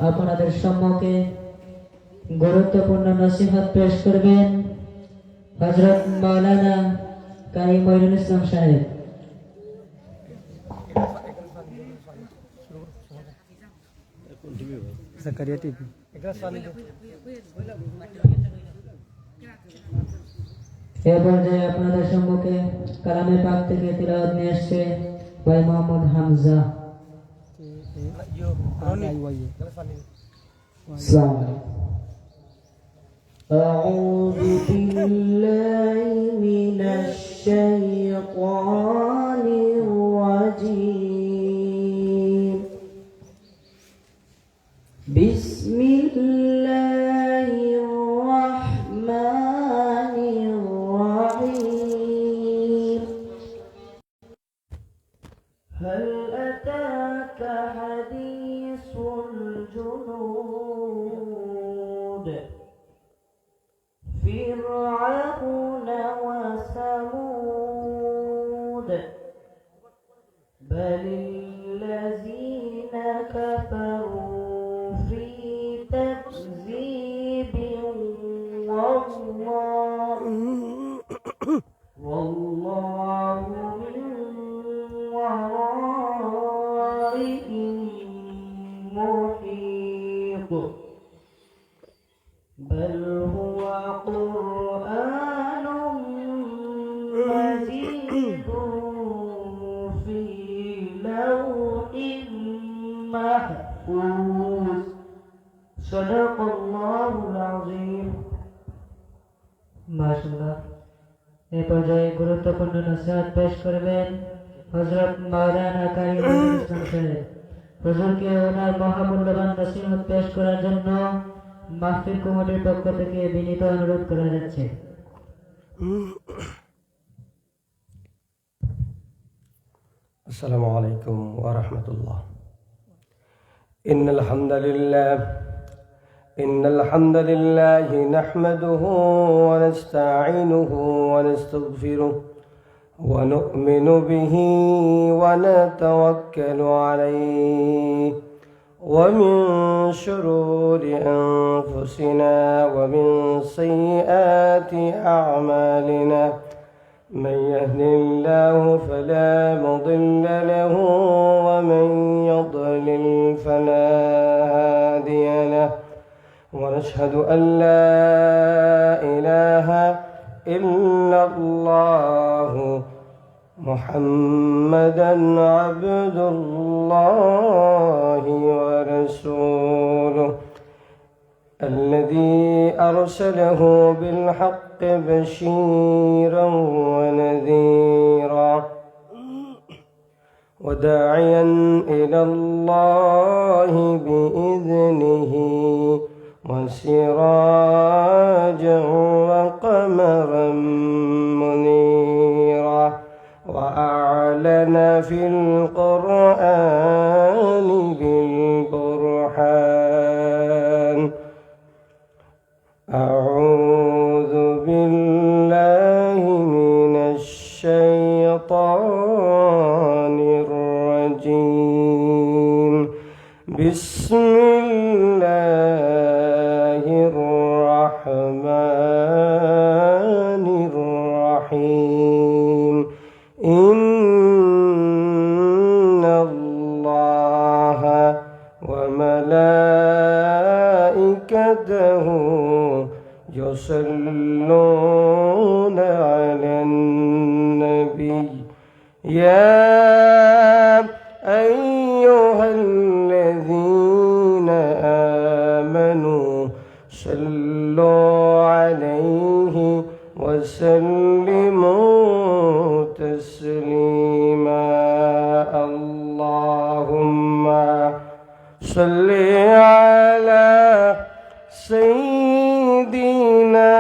আপনাদের সম্মুখে গুরুত্বপূর্ণ নসিহত পেশ করবেন হযরত মাওলানা কারি মঈনুল ইসলাম সাহেব। জাকারিয়া টিভি। এ পর্যায়ে আপনাদের সম্মুখে কালামে পাক থেকে তিলাওয়াত নিয়ে আসছে ভাই মোহাম্মদ হামজা। أعوذ بالله من الشيطان الرجيم. بسم الله الرحمن الرحيم. هل أتاك حديث الجنود فرعون وثمود بل الذين كفروا في تكذيب والله من ورائهم محيط بل هو قرآن مجيد في لوح محفوظ صدق الله العظيم. মাশাআল্লাহ। এই পর্যায়ে গুরুত্বপূর্ণ নসিহত পেশ করবেন হযরত মাওলানা কারি মঈনুল ইসলাম সাহেব। হুজুরকে ওনার মহামূল্যবান নসিহত পেশ করার জন্য মাহফিল কমিটির পক্ষ থেকে বিনীত অনুরোধ করা যাচ্ছে। আসসালামু আলাইকুম ওয়া রাহমাতুল্লাহ। ইন্নাল হামদালিল্লাহ নাহমাদুহু ওয়া নাস্তাঈনুহু ওয়া নাস্তাগফিরুহু ওয়া নু'মিনু বিহি ওয়া নাতাওয়াক্কালু আলাইহি ومن شرور أنفسنا ومن سيئات أعمالنا من يهد الله فلا مضل له ومن يضلل فلا هادي له ونشهد أن لا إله إلا الله محمدا عبد الله ورسوله الذي أرسله بالحق بشيرا ونذيرا وداعيا إلى الله بإذنه وسراجا وقمرا منيرا وأعلن في القرآن بالبرهان أعوذ بالله من الشيطان الرجيم بسم الله الرحمن الرحيم إن الله وملائكته يصلون على النبي يا أيها الذين آمنوا صلوا عليه وسلموا تسليما اللهم صل على سيدنا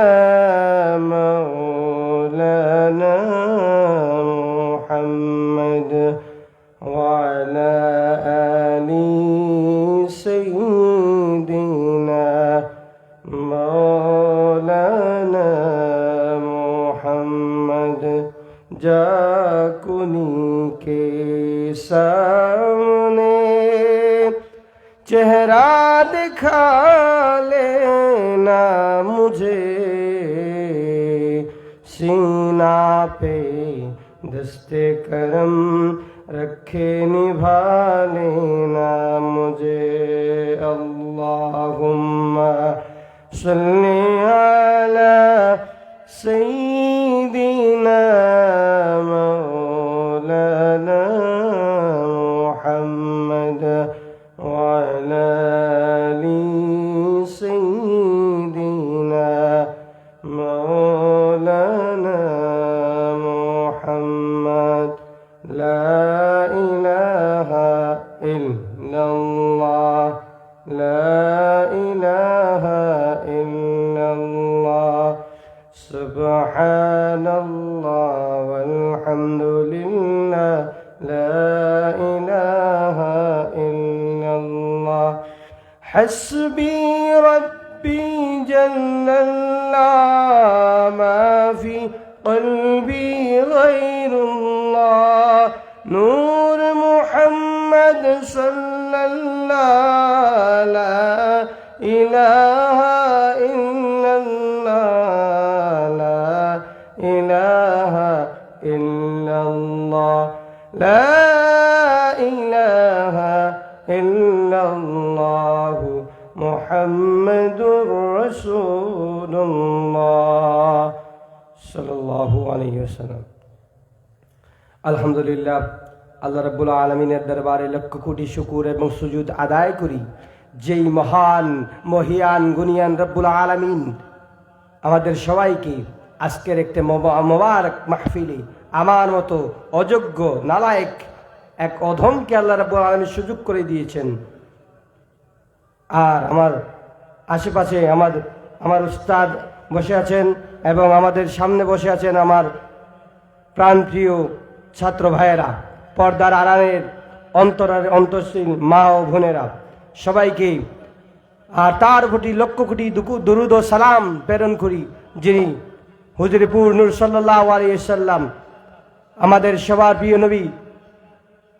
مولانا محمد وعلى آل سيدنا مولانا محمد जाकुनी के सामने चेहरा चेहरा दिखा लेना मुझे, सीना पे दस्ते करम रखे निभा लेना मुझे। अल्लाहुम्मा सल्ली अला सय्यिदिना मौलाना मुहम्मद व अला आलि सय्यिदिना मौलाना मुहम्मद। ला इलाहा इल्लल्लाह, ला इलाहा इल्लल्लाह, सुब्हानल्लाह वल्हम्दुलिल्लाह, ला इलाहा इल्लल्लाह। हस्बी रब्बी जल्लल्लाह, मा फी क़ल्बी गैरुल्लाह, नूर मुहम्मद सल्लल्लाह, ला इलाहा इल्लल्लाह, ला इलाहा इल्लल्लाह, ला इलाहा इल्लल्लाह, मुहम्मदुर रसूलुल्लाह सल्लल्लाहु अलैहि वसल्लम। আলহামদুলিল্লাহ, আল্লাহ রাব্বুল আলামিনের দরবারে লক্ষ কোটি শুকর এবং সুজুদ আদায় করি, যেই মহান মহিয়ান গুণিয়ান রব্বুল আলামিন আমাদের সবাইকে আজকের একটা মোবারক মাহফিলে আমার মতো অযোগ্য নালায়েক এক অধমকে আল্লাহ রাব্বুল আলামিন সুযোগ করে দিয়েছেন। আর আমার আশেপাশে আমার উস্তাদ বসে আছেন এবং আমাদের সামনে বসে আছেন আমার প্রাণপ্রিয় ছাত্র ভাইয়েরা, পর্দার আড়ালের অন্তরশীল মা ও বোনেরা, সবাইকে আর তার প্রতি লক্ষ কোটি দরুদ ও সালাম প্রেরণ করি, যিনি হুজুরপুর নূর সাল্লাল্লাহু আলাইহি ওয়াসাল্লাম, আমাদের সবার প্রিয় নবী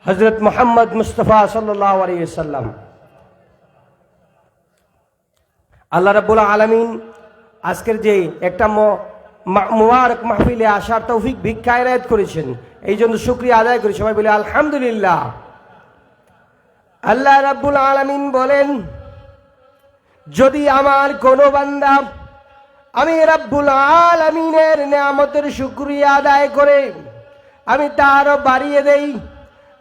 হযরত মুহাম্মদ মুস্তাফা সাল্লাল্লাহু আলাইহি ওয়াসাল্লাম। আল্লাহ রাব্বুল আলামিন আজকের যে একটা মুবারক মাহফিলে আসার তৌফিক ভিক্ষা এনায়েত করেছেন, এই জন্য শুকরিয়া আদায় করি। সবাই বলে আলহামদুলিল্লাহ। আল্লাহ রাব্বুল আলামিন বলেন, যদি আমার কোনো বান্দা আমি রাব্বুল আলামিনের নিয়ামতের শুকরিয়া আদায় করে আমি তারও বাড়িয়ে দেই।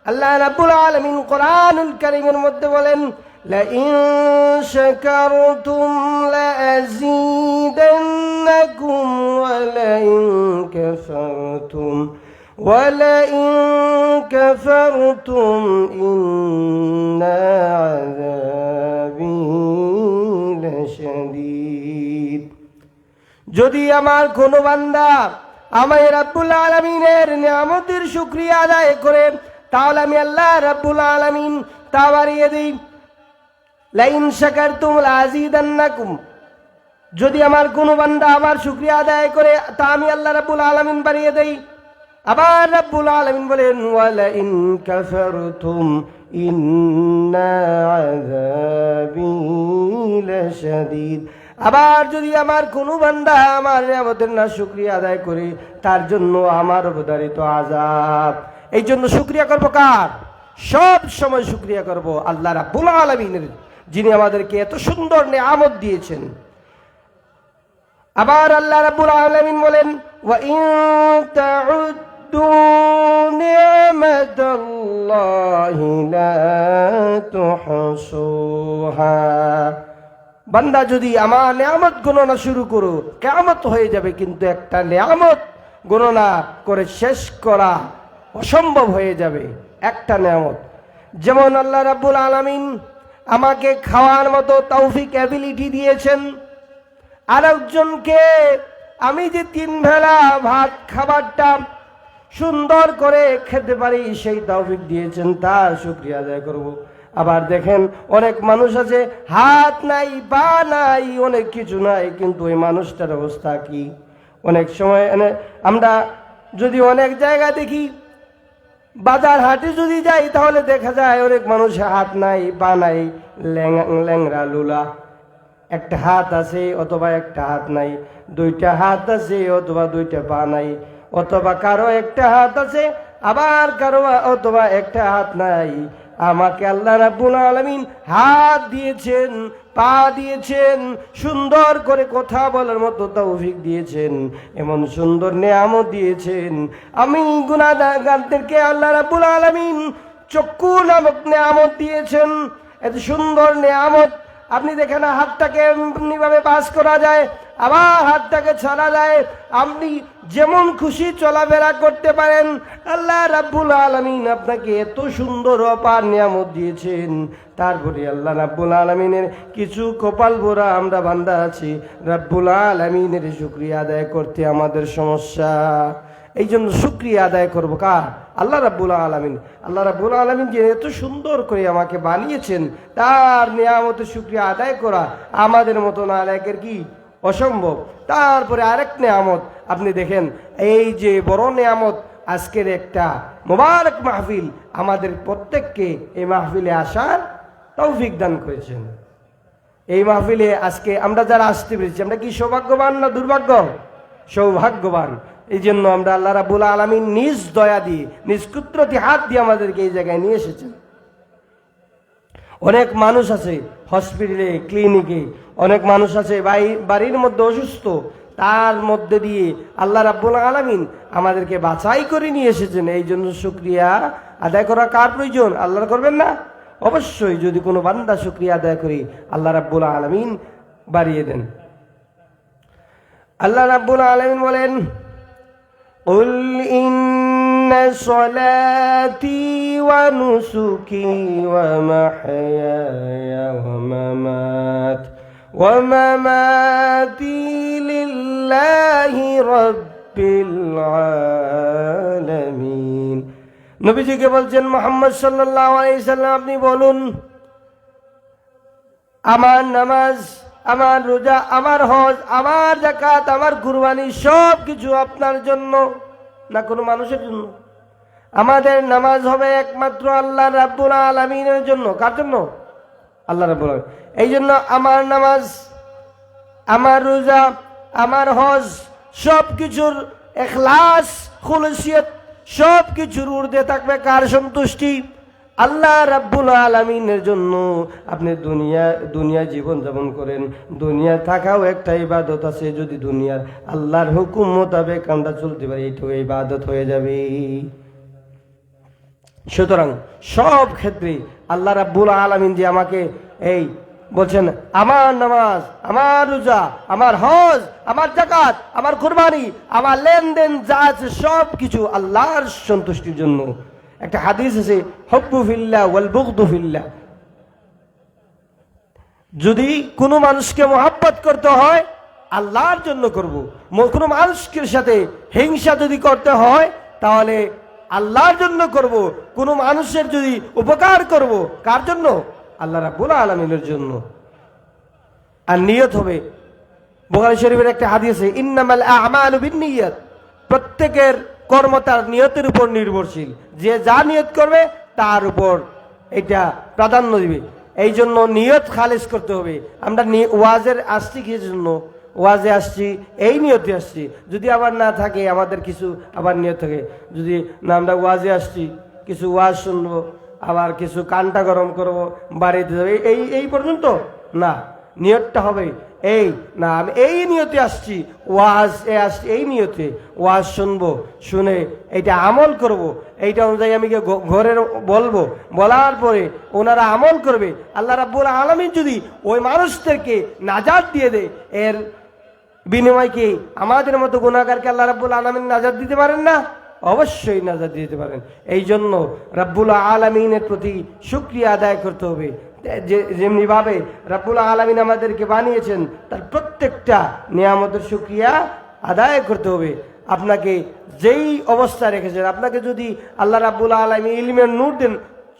আল্লাহ রাব্বুল আলামিন কোরআনুল কারীমের মধ্যে বলেন, لئن شكرتم لأزيدنكم ولئن كفرتم إن عذابي لشديد। যদি আমার কোনো বান্দা আমায় রাব্বুল আলামিনের নিয়ামতের শুকরিয়া আদায় করে, তাহলে আমি আল্লাহ রাব্বুল আলামিন তা বাড়িয়ে দিই। লাইন শাকারতুম লাযিদান্নাকুম, যদি আমার কোনো বান্দা আমার শুকরিয়া আদায় করে তা আমি আল্লাহ রাব্বুল আলামিন বাড়িয়ে দেই। আবার রাব্বুল আলামিন বলেন, ওয়ালাইন কাফারতুম ইন্না আযাবি লাশাদীদ। আবার যদি আমার কোনো বান্দা আমার নিয়ামতের না শুকরিয়া আদায় করে, তার জন্য আমার অবধারিত আযাব। এই জন্য শুকরিয়া করব কার? সব সময় শুকরিয়া করব আল্লাহ রাব্বুল আলামিনের, যিনি আমাদেরকে এত সুন্দর নিয়ামত দিয়েছেন। আবার আল্লাহ রাব্বুল আলামিন বলেন, ওয়া ইন তাউদ্দু নি'মাতাল্লাহি লা তুহসুহা। বান্দা যদি আমার নিয়ামত গণনা শুরু করো, কিয়ামত হয়ে যাবে, কিন্তু একটা নিয়ামত গণনা করে শেষ করা অসম্ভব হয়ে যাবে। একটা নিয়ামত, যেমন আল্লাহ রাব্বুল আলামিন আমাকে খাওয়ার মতো তৌফিক অ্যাবিলিটি দিয়েছেন, আরেকজনকে আমি যে 3 বেলা ভাত খাবারটা সুন্দর করে খেতে পারি সেই তৌফিক দিয়েছেন, তার শুকরিয়া আদায় করব। আবার দেখেন অনেক মানুষ আছে হাত নাই, পা নাই, অনেক কিছু নাই, কিন্তু ওই মানুষটার অবস্থা কি? অনেক সময় আমরা যদি অনেক জায়গা দেখি বাজার হাটে যদি যাই তাহলে দেখা যায় অনেক মানুষের হাত নাই, পা নাই, ল্যাংড়া লুলা, একটা হাত আছে অথবা একটা হাত নাই, দুইটা হাত আছে অথবা দুইটা পা নাই, অথবা কারো একটা হাত আছে আবার কারো অথবা একটা হাত নাই। আমাকে আল্লাহ রাব্বুল আলামিন হাত দিয়েছেন, পা দিয়েছেন, সুন্দর করে কথা বলার মতো তৌফিক দিয়েছেন, এমন সুন্দর নেয়ামত দিয়েছেন। আমি গুনাহগারদেরকে আল্লাহ রাব্বুল আলামিন চক্ষু নামক নেয়ামত দিয়েছেন। এত সুন্দর নেয়ামত আপনি দেখেন, হাতটাকে এমনিভাবে পাস করা যায়, আবার হাতটাকে ছাড়া যায়, আপনি যেমন খুশি চলাফেরা করতে পারেন। আল্লাহ রাব্বুল আলামিন আপনাকে এত সুন্দর অপার নিয়ামত দিয়েছেন। তারপরে আল্লাহ রাব্বুল আলামিনের কিছু কপাল ভরা আমরা বান্দা আছি, রাব্বুল আলামিনের শুকরিয়া আদায় করতে আমাদের সমস্যা। এই জন্য শুকরিয়া আদায় করবো কার? আল্লাহ রাব্বুল আলামিন। আল্লাহ রাব্বুল আলামিন যে এত সুন্দর করে আমাকে বানিয়েছেন, তার নিয়ামতের শুকরিয়া আদায় করা আমাদের মতো নালায়েকের কি অসম্ভব। তারপরে আরেক নিয়ামত আপনি দেখেন, এই যে বড় নিয়ামত, আজকের একটা মোবারক মাহফিল, আমাদের প্রত্যেককে এই মাহফিলে আসার তৌফিক দান করেছেন। এই মাহফিলে আজকে আমরা যারা আসতে পেরেছি, আমরা কি সৌভাগ্যবান না দুর্ভাগ্য? সৌভাগ্যবান। এই জন্য আমরা আল্লাহ রাব্বুল আলামিন নিজ দয়া দিয়ে, নিজ কুদরতি হাত দিয়ে আমাদেরকে এই জায়গায় নিয়ে এসেছেন। অনেক মানুষ আছে হসপিটালে, ক্লিনিকে, অনেক মানুষ আছে বাড়ির মধ্যে অসুস্থ, তার মধ্যে দিয়ে আল্লাহ রাব্বুল আলামিন আমাদেরকে বাছাই করে নিয়ে এসেছেন। এই জন্য শুকরিয়া আদায় করা কার প্রয়োজন? আল্লাহর করবেন না? অবশ্যই। যদি কোনো বান্দা শুকরিয়া আদায় করি, আল্লাহ রাব্বুল আলামিন বাড়িয়ে দেন। আল্লাহ রাব্বুল আলামিন বলেন, قل إن صلاتي ونسكي ومحياي ومماتي لله رب العالمين। নবীজিকে বলছেন, মুহাম্মদ সাল্লাল্লাহু আলাইহি সাল্লাম, আপনি বলুন, আমার নামাজ, আমার রোজা, আমার হজ, আমার যাকাত, আমার কুরবানি সব কিছু আপনার জন্য, না কোনো মানুষের জন্য। আমাদের নামাজ হবে একমাত্র আল্লাহ রাব্বুল আলামিনের জন্য। কার জন্য? আল্লাহ রাব্বুল আলামিন। এই জন্য আমার নামাজ, আমার রোজা, আমার হজ সব কিছুর ইখলাস, খুলুসিয়ত সব কিছুর ঊর্ধ্বে থাকবে কার সন্তুষ্টি? আল্লাহ রাব্বুল আলামিনের জন্য। আপনি দুনিয়া জীবন যাপন করেন, দুনিয়া থাকাও একটা ইবাদত আছে। যদি দুনিয়ার আল্লাহর হুকুম মোতাবেক আমরা চলতে পারি, এইটুকু ইবাদত হয়ে যাবে। সুতরাং সব ক্ষেত্রে আল্লাহ রাব্বুল আলামিন যে আমাকে এই বলছেন, আমার নামাজ, আমার রোজা, আমার হজ, আমার যাকাত, আমার কুরবানি, আমার লেনদেন যা আছে সব কিছু আল্লাহর সন্তুষ্টির জন্য। একটা হাদিস আছে, হুব্বু ফিল্লাহ ওয়াল বুগদু ফিল্লাহ। যদি কোনো মানুষকে মোহাব্বত করতে হয়, আল্লাহর জন্য করব। কোনো মানুষের সাথে হিংসা যদি করতে হয়, তাহলে আল্লাহর জন্য করব। কোনো মানুষের যদি উপকার করব, কার জন্য? আল্লাহ রাব্বুল আলামিনের জন্য। আর নিয়ত হবে, বুখারী শরীফের একটা হাদিস আছে, ইন্নামাল আ'মালু বিন্নিয়াত। প্রত্যেকের কর্ম তার নিয়তের উপর নির্ভরশীল। যে যা নিয়ত করবে তার উপর এটা প্রাধান্য দিবে। এই জন্য নিয়ত খালিস করতে হবে। আমরা ওয়াজের আসছি কি জন্য? ওয়াজে আসছি, এই নিয়তে আসছি। যদি আবার না থাকে, আমাদের কিছু আবার নিয়ত থাকে, যদি না আমরা ওয়াজে আসছি, কিছু ওয়াজ শুনবো, আবার কিছু কানটা গরম করবো, বাড়িতে যাবে, এই পর্যন্ত না। নিয়তটা হবে এই না, আমি এই নিয়তে আসছি, ওয়াজ আসছি এই নিয়তে, ওয়াজ শুনবো, শুনে এইটা আমল করব, এইটা অনুযায়ী আমি ঘরের বলবো, বলার পরে ওনারা আমল করবে। আল্লাহ রাব্বুল আলামিন যদি ওই মানুষদেরকে নাজাত দিয়ে দেয়, এর বিনিময় কি আমাদের মতো গুনাহগারকে আল্লাহ রাব্বুল আলামিন নাজাত দিতে পারেন না? অবশ্যই নাজাত দিতে পারেন। এই জন্য রাব্বুল আলামিনের প্রতি শুকরিয়া আদায় করতে হবে। যেমনি ভাবে রাব্বুল আলামিন আমাদেরকে বানিয়েছেন, তার প্রত্যেকটা নিয়ামতের শুকরিয়া আদায় করতে হবে। আপনাকে যেই অবস্থা রেখেছেন, আপনাকে যদি আল্লাহ রাব্বুল আলামিন ইলমের নূর দেন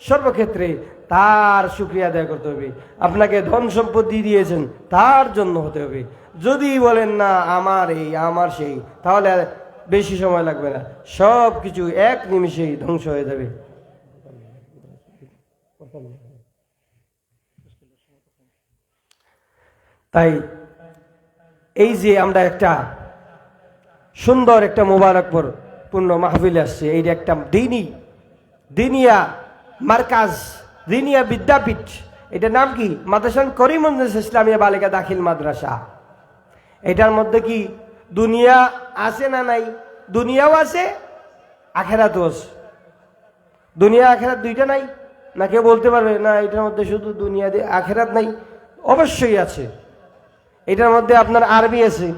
সর্বক্ষেত্রে, তার শুকরিয়া আদায় করতে হবে। আপনাকে ধন সম্পত্তি দিয়েছেন, তার জন্য হতে হবে। যদি বলেন না আমার এই আমার সেই, তাহলে বেশি সময় লাগবে না, সব কিছু এক নিমিষেই ধ্বংস হয়ে যাবে। তাই এই যে আমরা একটা সুন্দর একটা মোবারকপুর পূর্ণ মাহফিলে আসছে, এইটা একটা দিনিয়া মার্কাজ, দিনিয়া বিদ্যাপীঠ। এটার নাম কি? মাদ্রাসান করিমগঞ্জ ইসলামিয়া বালিকা দাখিল মাদ্রাসা। এটার মধ্যে কি দুনিয়া আছে না নাই? দুনিয়াও আছে, আখেরাতও আছে। দুনিয়া আখেরাত দুইটা নাই? না কেউ বলতে পারবে না এটার মধ্যে শুধু দুনিয়া দিয়ে আখেরাত নাই? অবশ্যই আছে। এটার মধ্যে আপনার আরবি আছে,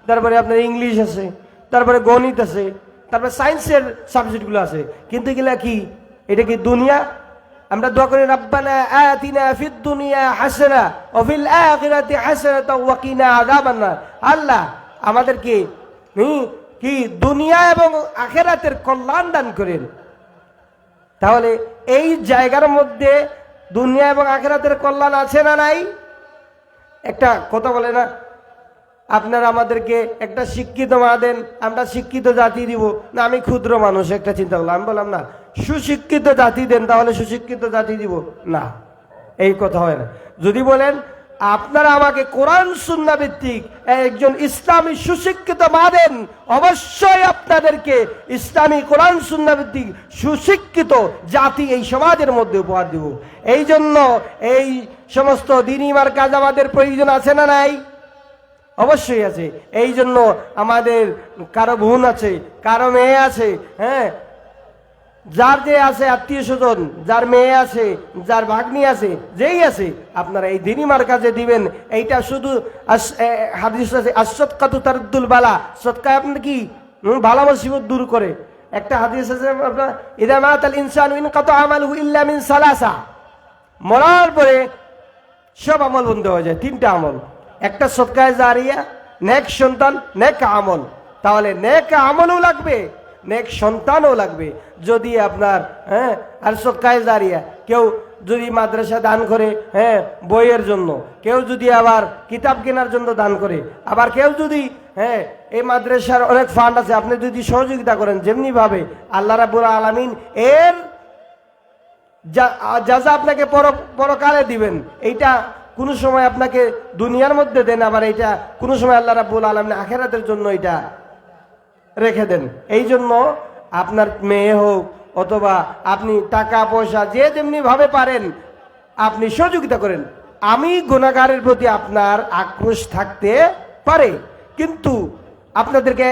তারপরে আপনার ইংলিশ আছে, তারপরে গণিত আছে, তারপরে সায়েন্সের সাবজেক্টগুলো আছে। কিন্তু এগুলা কি? এটা কি দুনিয়া? আমরা দোয়া করি রাব্বানা আতিনা ফিদ দুনিয়া হাসানা ওয়া ফিল আখিরাতি হাসানাতাও ওয়া কিনা আযাবান্নার। আল্লাহ আমাদেরকে কি দুনিয়া এবং আখিরাতের কল্যাণ দান করেন। তাহলে এই জায়গার মধ্যে দুনিয়া এবং আখিরাতের কল্যাণ আছে না নাই? একটা কথা বলে না, আপনারা আমাদেরকে একটা শিক্ষিত মা দেন, আমরা শিক্ষিত জাতি দিব না? আমি ক্ষুদ্র মানুষ, একটা চিন্তা করলাম, আমি বললাম না সুশিক্ষিত জাতি দেন, তাহলে সুশিক্ষিত জাতি দিব না, এই কথা হয় না। যদি বলেন আপনারা আমাকে কোরআন সুন্নাহ ভিত্তিক একজন ইসলামী সুশিক্ষিত মা দেন, অবশ্যই আপনাদেরকে ইসলামী কোরআন সুন্নাহ ভিত্তিক সুশিক্ষিত জাতি এই সমাজের মধ্যে উপহার দিব। এই জন্য এই সমস্ত দিনী মার্কাজ আমাদের প্রয়োজন আছে না নাই? অবশ্যই আছে। এই জন্য আমাদের কারো বোন আছে, কারো মেয়ে আছে, হ্যাঁ, যার যে আছে আত্মীয় স্বজন, যার মেয়ে আছে, যার ভাগ্নি আছে, যেই আছে, আপনারা এই দিনী মার্কাজে দিবেন। এইটা শুধু হাদিস আছে আস-সাদকাতু তারুদ্দুল বালা, সদকা আপনার কি ভালো মুসিবত দূর করে। একটা হাদিস আছে আপনার ইযা মাতাল ইনসানু ইনকাতা আমালুহু ইল্লা মিন সালাসা, মরার পরে সব আমল বন্ধ হয়ে যায়। তিনটা আমল, একটা সদকায়ে জারিয়া, নেক সন্তান, নেক আমল। তাহলে নেক আমলও লাগবে, নেক সন্তানও লাগবে। যদি আপনার আর সদকায়ে জারিয়া, কেউ যদি মাদ্রাসা দান করে বইয়ের জন্য, কেউ যদি আবার কিতাব কেনার জন্য দান করে, আবার কেউ যদি এই মাদ্রাসার অনেক ফান্ড আছে, আপনি যদি সহযোগিতা করেন, যেমনি ভাবে আল্লাহ রাব্বুল আলামিন এর জাযা আপনাকে পরকালে দিবেন। এইটা কোনো সময় আপনাকে দুনিয়ার মধ্যে দেন, আবার এইটা কোনো সময় আল্লাহ রাব্বুল আলামিন আখিরাতের জন্য এটা রেখে দেন। এই জন্য আপনার মেয়ে হোক অথবা আপনি টাকা পয়সা যে যেমনি ভাবে পারেন আপনি সহযোগিতা করেন। আমি গুনাহগারের প্রতি আপনার আক্রোশ থাকতে পারে, কিন্তু আপনাদেরকে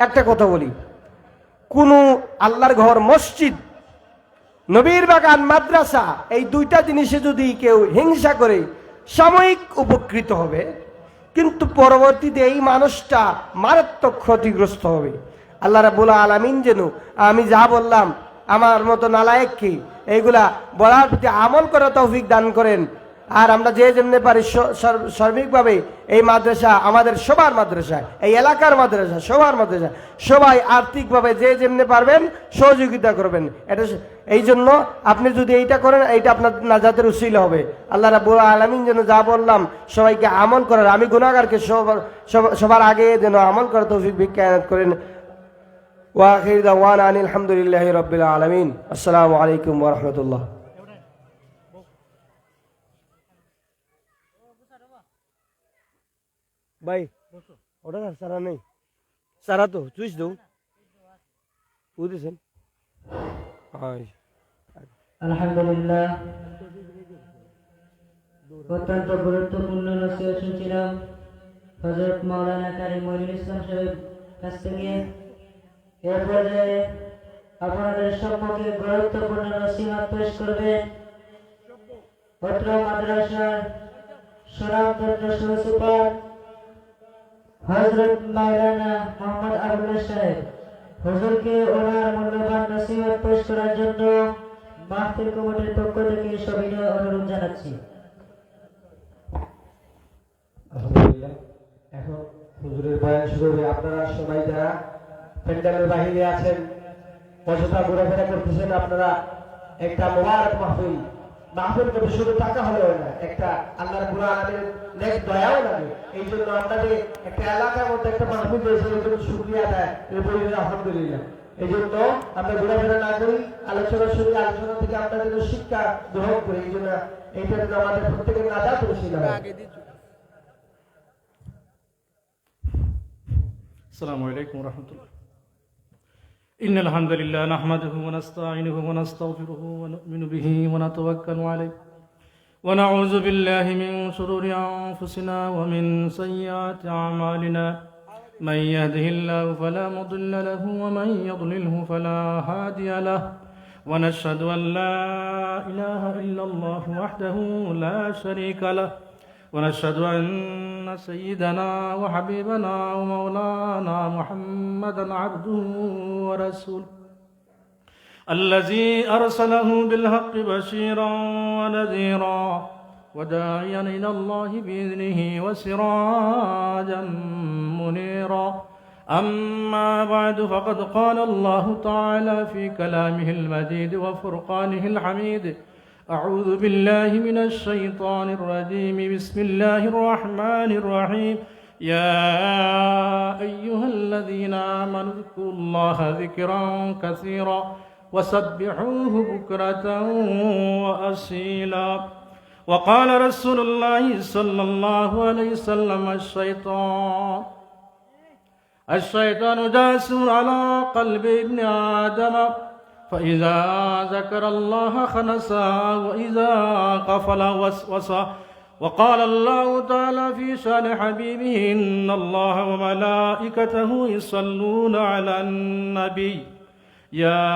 একটা কথা বলি, কোন আল্লাহর ঘর, মসজিদ, নবীর বাগান, মাদ্রাসা, এই দুইটা জিনিসে যদি কেউ হিংসা করে সাময়িক উপকৃত হবে, কিন্তু পরবর্তীতে এই মানুষটা মারাত্মক ক্ষতিগ্রস্ত হবে। আল্লাহ রাব্বুল আলামিন যেন আমি যা বললাম আমার মতো নালায়েককে এইগুলা বলার প্রতি আমল করার তৌফিক দান করেন। আর আমরা যে যেমনি পারি সার্বিকভাবে এই মাদ্রাসা আমাদের সবার মাদ্রাসা, এই এলাকার মাদ্রাসা, সবার মাদ্রাসা, সবাই আর্থিকভাবে যে যেমনি পারবেন সহযোগিতা করবেন। এটা এই জন্য আপনি যদি এইটা করেন, এইটা আপনার নাজাতের উসিলা হবে। আল্লাহ রাব্বুল আলামিন যেন যা বললাম সবাইকে আমল করার, আমি গুনাহগারকে সবার আগে যেন আমল করার তৌফিক ভিক্ষা করেন। ওয়া আখির দাওয়ানা আনিল হামদুলিল্লাহি রাব্বিল আলামিন। আসসালামু আলাইকুম ওয়া রাহমাতুল্লাহ। ভাই ওটা সারা নেই, সারা তো চুইস দৌ বুঝেছেন। আলহামদুলিল্লাহ, অত্যন্ত গুরুত্বপূর্ণ নসিহত শুনছিলাম হযরত মাওলানা কারি মঈনুল ইসলাম সাহেব কাছ থেকে। এর পর্যায়ে আপনাদের সম্মুখে গুরুত্বপূর্ণ নসিহত পেশ করবেন অত্র মাদ্রাসার সুনামধন্য সহসুপার হযরত মাওলানা মোহাম্মদ আবুল্লাহ সাহেব। হুজুরকে ওনার মূল্যবান নসিহত পেশ করার জন্য মাহফিল কমিটির পক্ষ থেকে সবিনয় অনুরোধ জানাচ্ছি। আলহামদুলিল্লাহ, এখন হুজুরের বয়ান শুরু হবে। আপনারা সবাই যারা প্যান্ডেলের বাহিরে আছেন, অযথা ঘোরাফেরা করতেছেন, আপনারা একটা মোবারক মাহফিল করতে শুধু টাকা হলেও না, একটা আল্লাহ রাব্বুল আলামিনের নেক দয়াও লাগে। এই জন্য আমরা যে একটা এলাকার মধ্যে একটা মাহফিল হয়েছে এর জন্য শুকরিয়া আদায় বলি আলহামদুলিল্লাহ। এই জন্য আমরা ঘোরাফেরা না করি, আলোচনা শুনি, আলোচনা থেকে আমরা যেন শিক্ষা গ্রহণ করি। এই জন্য এইটা যেন আমাদের প্রত্যেকের নাজাত নসিব হয়। السلام عليكم ورحمة الله. إن الحمد لله نحمده ونستعينه ونستغفره ونؤمن به ونتوكل عليه ونعوذ بالله من شرور أنفسنا ومن سيئات أعمالنا. من يهده الله فلا مضل له ومن يضلله فلا هادي له. ونشهد أن لا إله إلا الله وحده لا شريك له. ونشهد أن سيدنا وحبيبنا ومولانا محمدا عبده ورسوله الذي أرسله بالحق بشيرا ونذيرا وداعيا إلى الله بإذنه وسراجا منيرا. أما بعد فقد قال الله تعالى في كلامه المجيد وفرقانه الحميد: أعوذ بالله من الشيطان الرجيم. بسم الله الرحمن الرحيم. يا أيها الذين آمنوا اذكروا الله ذكرا كثيرا وسبحوه بكرة وأصيلا. وقال رسول الله صلى الله عليه وسلم: الشيطان جاسر على قلب ابن آدم، فإذا ذكر الله خنسا وإذا غفل وسوسا. وقال الله تعالى في شأن حبيبه: إن الله وملائكته يصلون على النبي يا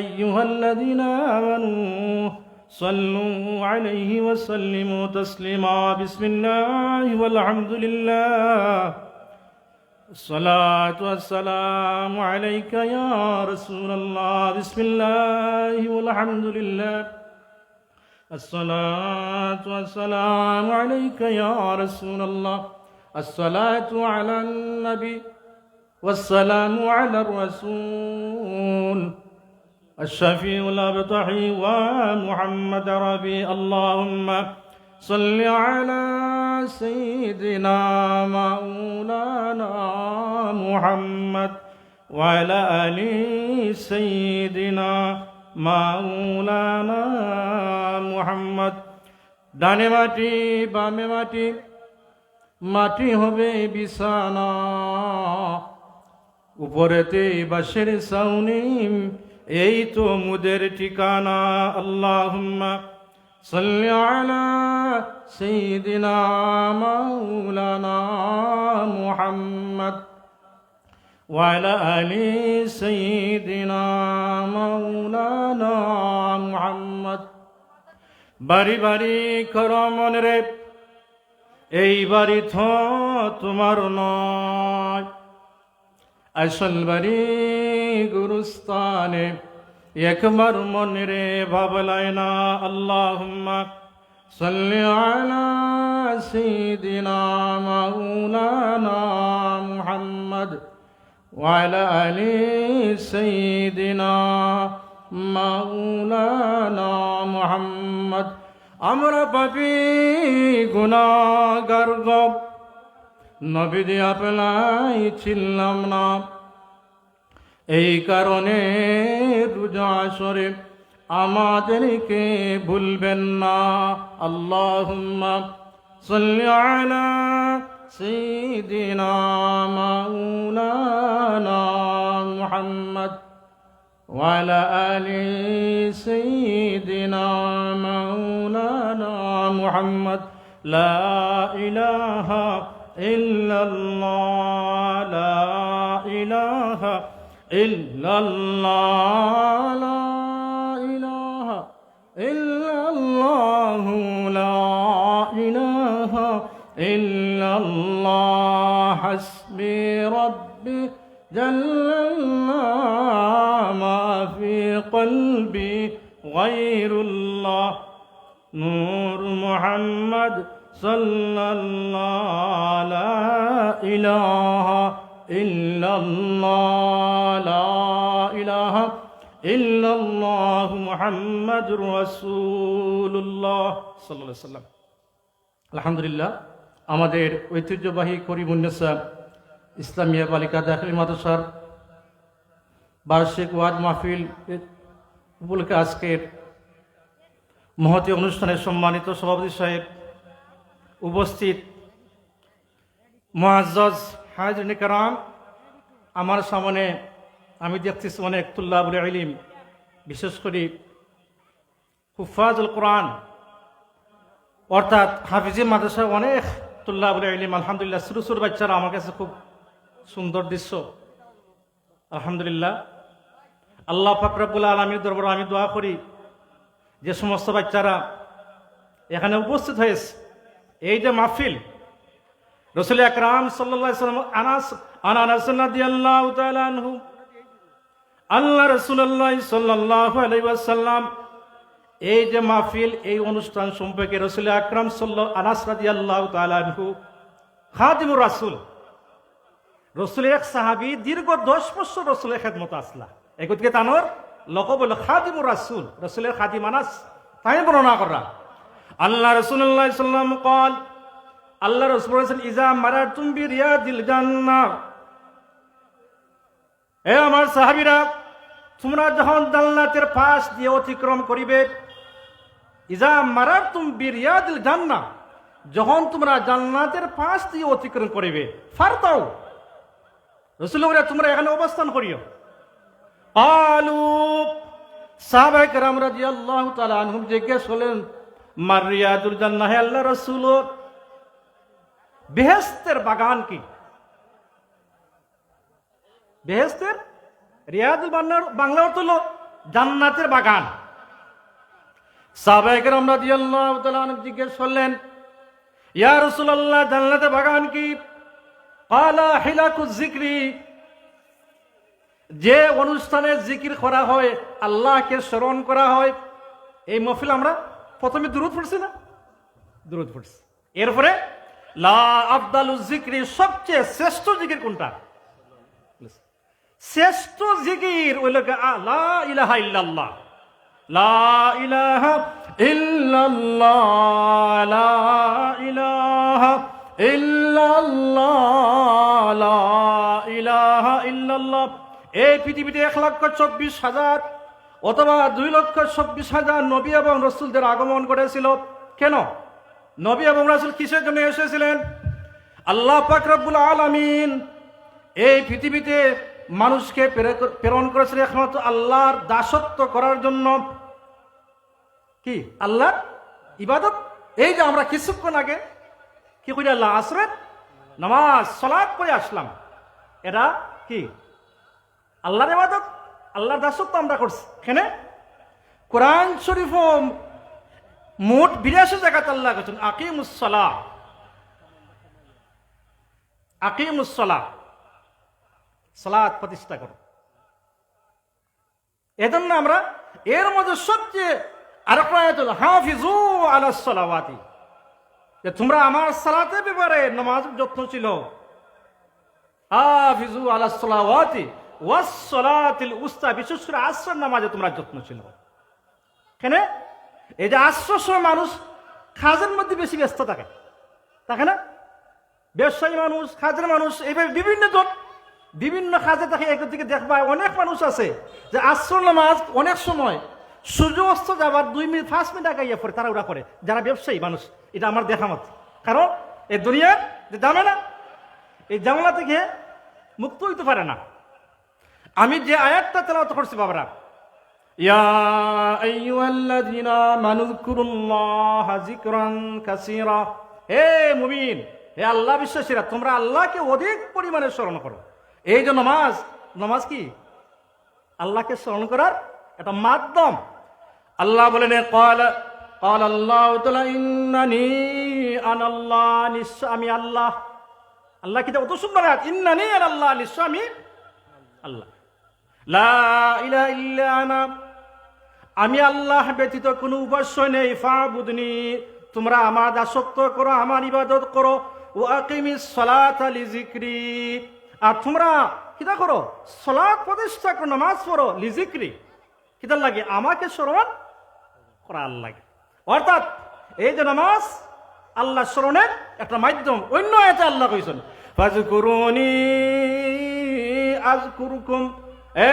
أيها الذين آمنوا صلوا عليه وسلموا تسليما. بسم الله والحمد لله، الصلاة والسلام عليك يا رسول الله. بسم الله والحمد لله، الصلاة والسلام عليك يا رسول الله. الصلاة على النبي والسلام على الرسول الشفيع الأبطحي ومحمد ربي. اللهم صل على سيدنا مولانا محمد وعلى آل سيدنا مولانا محمد. ডানে মাটি বামে মাটি, মাটি হবে বিছানা, উপরেতে বাঁশের ছাউনি, এই তো মুদের ঠিকানা। আল্লাহুম্মা সাল্লি আলা সাইয়্যিদিনা মাওলানা মুহাম্মদ ওয়া আলা আলি সাইয়্যিদিনা মাওলানা মুহাম্মদ। বাড়ি বাড়ি করো মনে রে, এই বাড়ি তো তোমার নয়, আসল বাড়ি গুরুস্থানে, একবার মনে রে ভাবলায় না। আল্লাহুম্মা সাল্লি আলা সাইয়্যিদিনা মাওলানা মুহাম্মদ ওয়া আলা আলি সাইয়্যিদিনা মাওলানা মুহাম্মদ। আমরা পাপী গুনাহগার গো, নবী দিয়ে আপনাই ছিলাম না, এই কারণে রোজা আসরে আমাদেরকে ভুলবেন না। আল্লাহুম্মা সাল্লি আলা সাইয়্যিদিনা মাওলানা মুহাম্মদ ওয়া আলা আলি সাইয়্যিদিনা মাওলানা মুহাম্মদ। লা ইলাহা ইল্লাল্লাহ, লা ইলাহা ইল্লাল্লাহ, লা ইলাহা ইল্লাল্লাহ, লা ইলাহা ইল্লাল্লাহ। হাসবি রব্বি জাল্লাল্লাহ, মা ফি কলবি গায়রুল্লাহ। নূর মুহাম্মদ সাল্লাল্লাহ, লা ইলাহা ইল্লাল্লাহ, লা ইলাহা ইল্লাল্লাহু মুহাম্মাদুর রাসূলুল্লাহ সাল্লাল্লাহু আলাইহি সাল্লাম। আলহামদুলিল্লাহ, আমাদের ঐতিহ্যবাহী করিমুন্নেসা ইসলামিয়া বালিকা দাখিল মাদ্রাসার বার্ষিক ওয়াজ মাহফিল উপলক্ষে আজকের মহতী অনুষ্ঠানের সম্মানিত সভাপতি সাহেব, উপস্থিত মুআজ্জাজ হাজিরিন কিরাম, আমার সামনে আমি দেখতেছি অনেক তুল্লাবুল ইলম, বিশেষ করে হুফাজুল কোরআন অর্থাৎ হাফিজি মাদ্রাসায় অনেক তুল্লাবুল ইলম। আলহামদুলিল্লাহ, ছোটো ছোটো বাচ্চারা আমার কাছে খুব সুন্দর দৃশ্য। আলহামদুলিল্লাহ, আল্লাহ পাক রব্বুল আলামিনের দরবারে আমি দোয়া করি যে সমস্ত বাচ্চারা এখানে উপস্থিত হয়েছে, এই যে মাহফিল, রাসূল আকরাম সাল্লাল্লাহু আলাইহি ওয়াসাল্লাম আনাস রাদিয়াল্লাহু তাআলা আনহু, আল্লাহ রাসূলুল্লাহ সাল্লাল্লাহু আলাইহি ওয়াসাল্লাম এই যে মাহফিল, এই অনুষ্ঠান সম্পর্কে রাসূল আকরাম আনাস রাদিয়াল্লাহু তাআলা আনহু খাদিমুর রাসূল, রসুলের এক সাহাবী, দীর্ঘ 10 বছর রসুলের খেদমত আসলা, এই গতিকে তানোর লকব হল খাদিমুর রাসূল, রসুলের খাদিম আনাস। তাই বর্ণনা করা আল্লাহ রাসূলুল্লাহ সাল্লাল্লাহু আলাইহি ওয়াসাল্লাম قال, আল্লাহ রাসূল বলেছেন, ইজা মারাতুম বিরিয়াদিল জান্নাহ, এ আমার সাহাবীরা, তোমরা যখন জান্নাতের পাশ দিয়ে অতিক্রম করিবে, ইজা মারাতুম বিরিয়াদিল জান্নাহ, যখন তোমরা জান্নাতের পাশ দিয়ে অতিক্রম করিবে, ফারতাও, রাসূল বলে তোমরা এখানে অবস্থান করিও। আলু সাহাবায়ে কেরাম রাদিয়াল্লাহু তাআলা আনহুম জিজ্ঞেস করলেন, মার রিয়াদুল জান্নাহ, হে আল্লাহর রাসূল, বেহেশতের বাগান কি? বেহেশতের রিয়াদুল বাংলা অর্থ হলো জান্নাতের বাগান। সাহাবায়ে কেরাম রাদিয়াল্লাহু তাআলা আনহুম জিজ্ঞেস করলেন, ইয়া রাসূলুল্লাহ, জান্নাতের বাগান কি? ক্বালা হিলাকুজ যিকরি, যে অনুষ্ঠানে জিকির করা হয়, আল্লাহকে স্মরণ করা হয়। এই মাহফিল আমরা প্রথমে দুরূদ পড়ছি না? দুরূদ পড়ছি। এরপরে লা আফদালুজ যিকরি, সবচেয়ে শ্রেষ্ঠ জিকির কোনটা? শ্রেষ্ঠ জিকির ওই লোক লা ইলাহা ইল্লাল্লাহ, লা ইলাহা ইল্লাল্লাহ, লা ইলাহা ইল্লাল্লাহ, লা ইলাহা ইল্লাল্লাহ। এই পৃথিবীতে 1,24,000 অথবা 2,26,000 নবী এবং রাসূলদের আগমন করেছিল। কেন? নবী এবং রাসূল কিসের জন্য এসেছিলেন? আল্লাহ পাক রব্বুল আলামিন এই পৃথিবীতে মানুষকে প্রেরণ করেছিলেন একমাত্র আল্লাহর দাসত্ব করার জন্য। কি? আল্লাহর ইবাদত। এই যে আমরা কিছুক্ষণ আগে কি করি, আল্লাহ আসরের নামাজ সালাত পড়ে আসলাম, এটা কি? আল্লাহর ইবাদত, আল্লাহর দাসত্ব আমরা করছি। এখানে কোরআন শরীফ মোট 82 জায়গাত আল্লাহ বলেছেন আকিমুস সালাহ, আকিমুস সালাহ, সালাত প্রতিষ্ঠা করো। এজন্য আমরা এর মধ্যে সবচেয়ে আরেকটা আয়াত হলো হাফিজু আলাস সালাওয়াতি, যে তোমরা আমার সালাতের ব্যাপারে নামাজ যত্নশীল হও। হাফিজু আলাস সালাওয়াতি ওয়াস সালাতিল উস্তা, বিশেষ করে আসর নামাজে তোমরা যত্নশীল হও। কেন? এই যে আসর সময় মানুষ কাজের মধ্যে বেশি ব্যস্ত থাকে, তাকে না? ব্যবসায়ী মানুষ, কাজের মানুষ, এইভাবে বিভিন্ন কাজে থাকে। একদিকে দেখবা অনেক মানুষ আছে যে আসর নামাজ অনেক সময় সূর্য অস্ত যাবার 2 মিনিট 5 মিনিট আগে ইয়ে পড়ে, তারা ওরা করে, যারা ব্যবসায়ী মানুষ। এটা আমার দেখা মত। কারণ এই দুনিয়ার যে ঝামেলা, এই ঝামেলা থেকে মুক্ত হইতে পারে না। আমি যে আয়াতটা তেলাওয়াত করছি বাবারা, ইয়া আইয়ুহাল্লাযীনা আমানু যকুরুল্লাহা যিকরান কাসীরা, হে মুমিন, হে আল্লাহ বিশ্বাসীরা, তোমরা আল্লাহকে অধিক পরিমাণে স্মরণ করো। এই যে নামাজ কি? আল্লাহকে স্মরণ করার একটা মাধ্যম। আল্লাহ বলেন, ক্বালা আল্লাহু তাআলা ইন্নানি আনাল্লাহ, নিশ্চয় আমি আল্লাহ। আল্লাহ কি অত সুন্দর আয়াত, ইন্নানি আনাল্লাহ, নিশ্চয় আমি আল্লাহ। লা ইলাহা ইল্লা আনা, আমি আল্লাহ ব্যতীত কোনো উপাস্য নেই। ফাবুদনি, তোমরা আমার দাসত্ব করো, আমার ইবাদত করো। ও আকিমিস সালাতা লিযিকরি, আর তোমরা কিটা করো? সালাত প্রতিষ্ঠা করো, নামাজ পড়ো। লিযিকরি, কিতার লাগে? আমাকে স্মরণ করার লাগে। অর্থাৎ এই যে নামাজ আল্লাহ স্মরণের একটা মাধ্যম। অন্য আয়াতে আল্লাহ কইছেন ফাযকুরুনি আযকুরুকুম, এ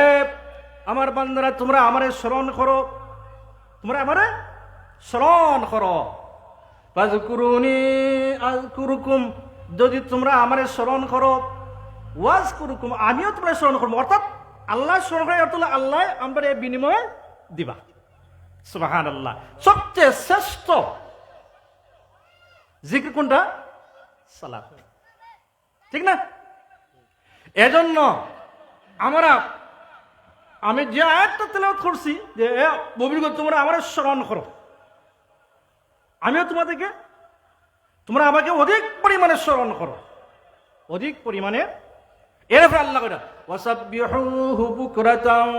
আমার বান্দারা তোমরা আমারে স্মরণ করো, তোমরা আমারে স্মরণ করো। ফাযকুরুনি আযকুরুকুম, যদি তোমরা আমারে স্মরণ করো, ওয়াজকুরুকুম, আমিও তোমরা স্মরণ করবো। অর্থাৎ আল্লাহ স্মরণ করে অর্থ হলো আল্লাহ আমরা এই বিনিময়ে দিবা। সুবহানাল্লাহ। সবচেয়ে শ্রেষ্ঠ জিকির কোনটা? সালাত, ঠিক না? এজন্য আমি যে আয়াতটা তেলাওয়াত করছি যে মুমিনগণ তোমরা আমার স্মরণ করো, আমিও তোমাদেরকে, তোমরা আমাকে অধিক পরিমাণে স্মরণ করো, অধিক পরিমাণে। এরপরে আল্লাহ কইরা ওয়াসাব্বিহুহু বুকরাতাও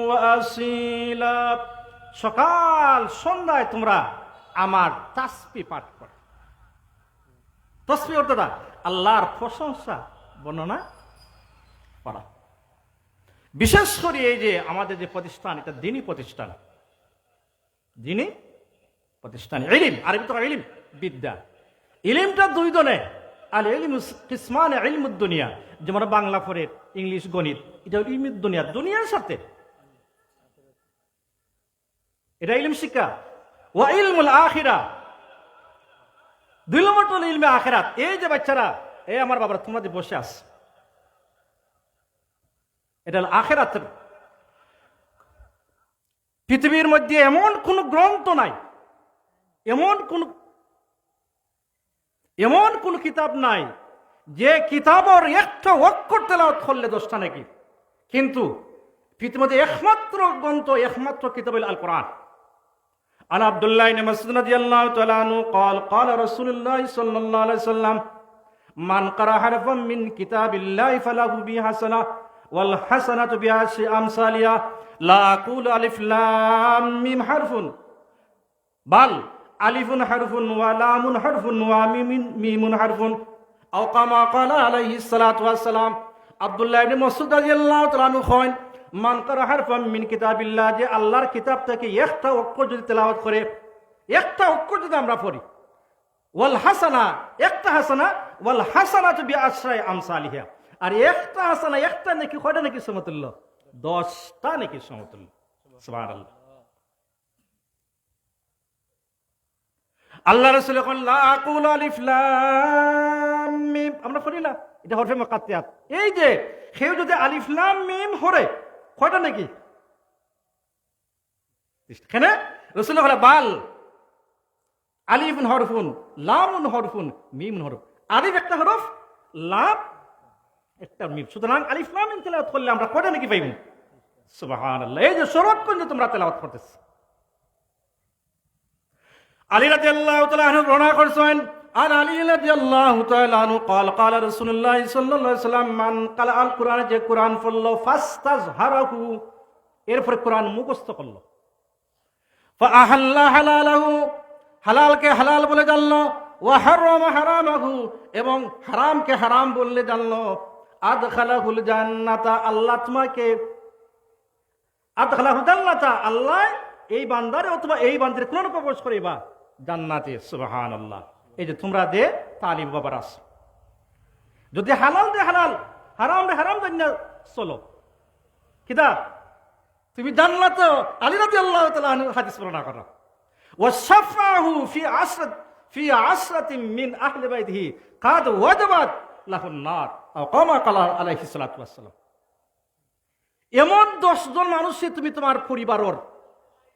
ওয়া আসীলা, সকাল সন্ধ্যায় তোমরা আমার তাসবিহ পাঠ করো। তাসবিহ অর্থটা আল্লাহর প্রশংসা বর্ণনা করা। বিশেষ করে এই যে আমাদের যে প্রতিষ্ঠান, এটা দ্বীনি প্রতিষ্ঠান, দ্বীনি প্রতিষ্ঠান। ইলম, আরবি তো ইলম বিদ্যা। ইলমটা দুই ধরনের, আল ইলমু কিসমান, ইলমুদ দুনিয়া, যেমন বাংলা পড়ে ইংলিশ গণিত, এটা হল ইলমুদ দুনিয়া, দুনিয়ার সাথে এটা ইলম শিক্ষা। ওয়া ইলমুল আখিরা, দুই নম্বর হল ইলমে আখিরাত। এই যে বাচ্চারা, এই আমার বাবারা তোমরা যে বসে আছ, এটা হল আখিরাতের। পৃথিবীর মধ্যে এমন কোন গ্রন্থ নাই, এমন কোন কিতাব নাই যে কিতাবের একটা অক্ষর তেলাওয়াত করলে 10টা নাকি। কিন্তু পৃথিবীর মধ্যে একমাত্র গ্রন্থ, একমাত্র কিতাব হল আল কোরআন। আন আব্দুল্লাহ ইবনে মাসউদ রাদিয়াল্লাহু তাআলা আনহু قال قال رسول الله صلى الله عليه وسلم من قرأ حرفا من كتاب الله فله به حسنة والحسنة بعشر أمثالها لا أقول ألف لام ميم حرف بل ألف حرف ولام حرف وميم حرف أو كما قال عليه الصلاة والسلام। আব্দুল্লাহ ইবনে মাসউদ রাদিয়াল্লাহু তাআলা আনহু কইন মান কারা হারফাম মিন কিতাবিল্লাহ, যে আল্লাহর কিতাব থেকে একটা অক্ষর যদি তেলাওয়াত করে, একটা অক্ষর যদি আমরা পড়ি, ওয়াল হাসানা, একটা হাসানা, ওয়াল হাসানাতু বিআশরি আমসালিহা, আর একটা হাসানা, একটা নেকি কয়টা নেকি সমতুল্য? 10টা নেকি সমতুল্য। সুবহানাল্লাহ। আল্লাহ রাসূল কোন লা আকুল আলিফ লাম মিম, আমরা পড়ি না, এটা হরফে মুকাত্তাত। এই যে কেউ যদি আলিফ লাম মিম পড়ে, কয়টা নাকি? এখানে রাসূল বলে বাল আলিফুন হরফুন, লামুন হরফুন, মিমুন হরফ। আলিফ একটা হরফ, লাম একটা মিম। সুতরাং আলিফ লাম মিম তেলাওয়াত করলে আমরা কয়টা নাকি পাইব? সুবহানাল্লাহ। এই যে সরবক্ষণ যে তোমরা তেলাওয়াত করতেছ। আলী রাদিয়াল্লাহু তাআলা আনহু বর্ণনা করেছেন, আর আলী রাদিয়াল্লাহু তাআলা আনহু قال قال رسول الله صلى الله عليه وسلم মান قال القرآن, যে কোরআন পড়লো, ফাস্তাজহারাহু, এরপরে কোরআন মুখস্থ করলো, ফাআহাল্লা হালালাহু, হালালকে হালাল বলে জানলো, ওয়া হারামা হারামাহু, এবং হারামকে হারাম বললে জানলো, আদখালাহুল জান্নাতা, আল্লাহ তোমাকে, আদখালাহু জান্নাতা, আল্লাহ এই বান্দারে অথবা এই বান্দারে কোন প্রবেশ করিবা জান্নাতে। সুবহানাল্লাহ। এই যে তোমরা যে তালিম বাবার আস, যদি হালাল দে হালাল, হারাম দে হারাম জান্নাত চলো, কিদা তুমি জান্নাত। আলী রাদিয়াল্লাহু তাআলা আনহু হাদিস বর্ণনা করা, ওয়াশফাহু ফি আশরাতিন মিন আহলি বাইতিহি কাদ ওয়াজাবাত লাহুন নার, আও কামা ক্বালা আলাইহিস সালাতু ওয়াস সালাম। এমন 10 জন মানুষে তুমি তোমার পরিবারের,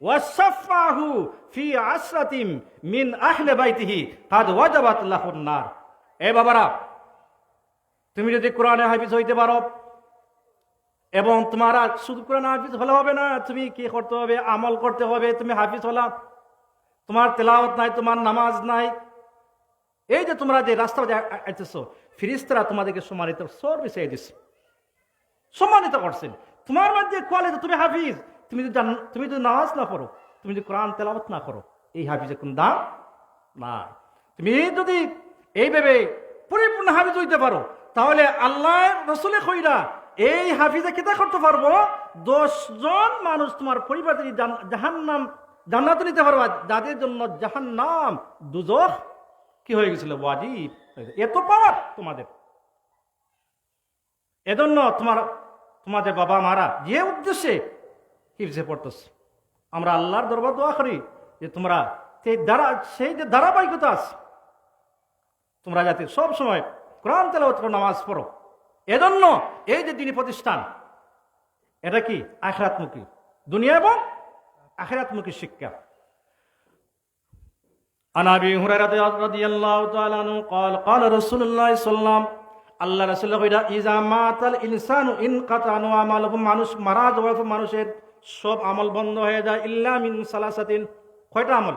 ওয়াশফাহু ফি আশরাতিন মিন আহলি বাইতিহি কাদ ওয়াজাবাত লাহুন নার। এ বাবারা, তুমি যদি কোরআনে হাফেজ হইতে পারো, এবং তোমার শুধু কোরআন হাফেজ হলে হবে না, তুমি কি করতে হবে? আমল করতে হবে। তুমি হাফেজ হলা, তোমার তেলাওয়াত নাই, তোমার নামাজ নাই, এই যে তোমরা যে রাস্তা আইতেছো, ফেরেশতারা তোমাদেরকে সম্মানিত সার্ভিস দিচ্ছে, সম্মানিত করছেন। তোমার মধ্যে কোয়ালিটি, তুমি হাফেজ, তুমি যদি নামাজ না পড়ো, তুমি যদি কোরআন তেলাওয়াত না করো, এই হাফেজের কোন দাম না। তুমি যদি এইভাবে পরিপূর্ণ হাফেজ হইতে পারো, তাহলে আল্লাহ রসুলে কইরা এই হাফিজে কিতা করতে পারবো 10 জন মানুষ তোমার পরিবার থেকে জাহান্নাম জান্নাত নিতে পারবা, যাদের জন্য জাহান্নাম দুজখ কি হয়ে গেছিল, ওয়াজিব। এত পাওয়ার তোমাদের। এজন্য তোমাদের বাবা মারা যে উদ্দেশ্যে হিফজে পড়তেছে, আমরা আল্লাহর দরবার দোয়া করি যে তোমরা সেই যে ধারাবাহিকতা আছে, তোমরা যাতে সব সময় কোরআন তেলাওয়াত করে নামাজ পড়ো। এজন্য এই যে দিনী প্রতিষ্ঠান, এটা কি আখিরাতমুখী, দুনিয়া এবং আখিরাতমুখী শিক্ষা। عن ابي هريره رضي الله تعالى عنه قال قال رسول الله صلى الله عليه وسلم আল্লাহ রাসূল কইরা ইজা মাতাল ইনসানু ইনকাতা আমালুহু, মানুষ মারা যাওয়ার পর মানুষের সব আমল বন্ধ হয়ে যায়, ইল্লা মিন সালাসাতিন। কয়টা আমল?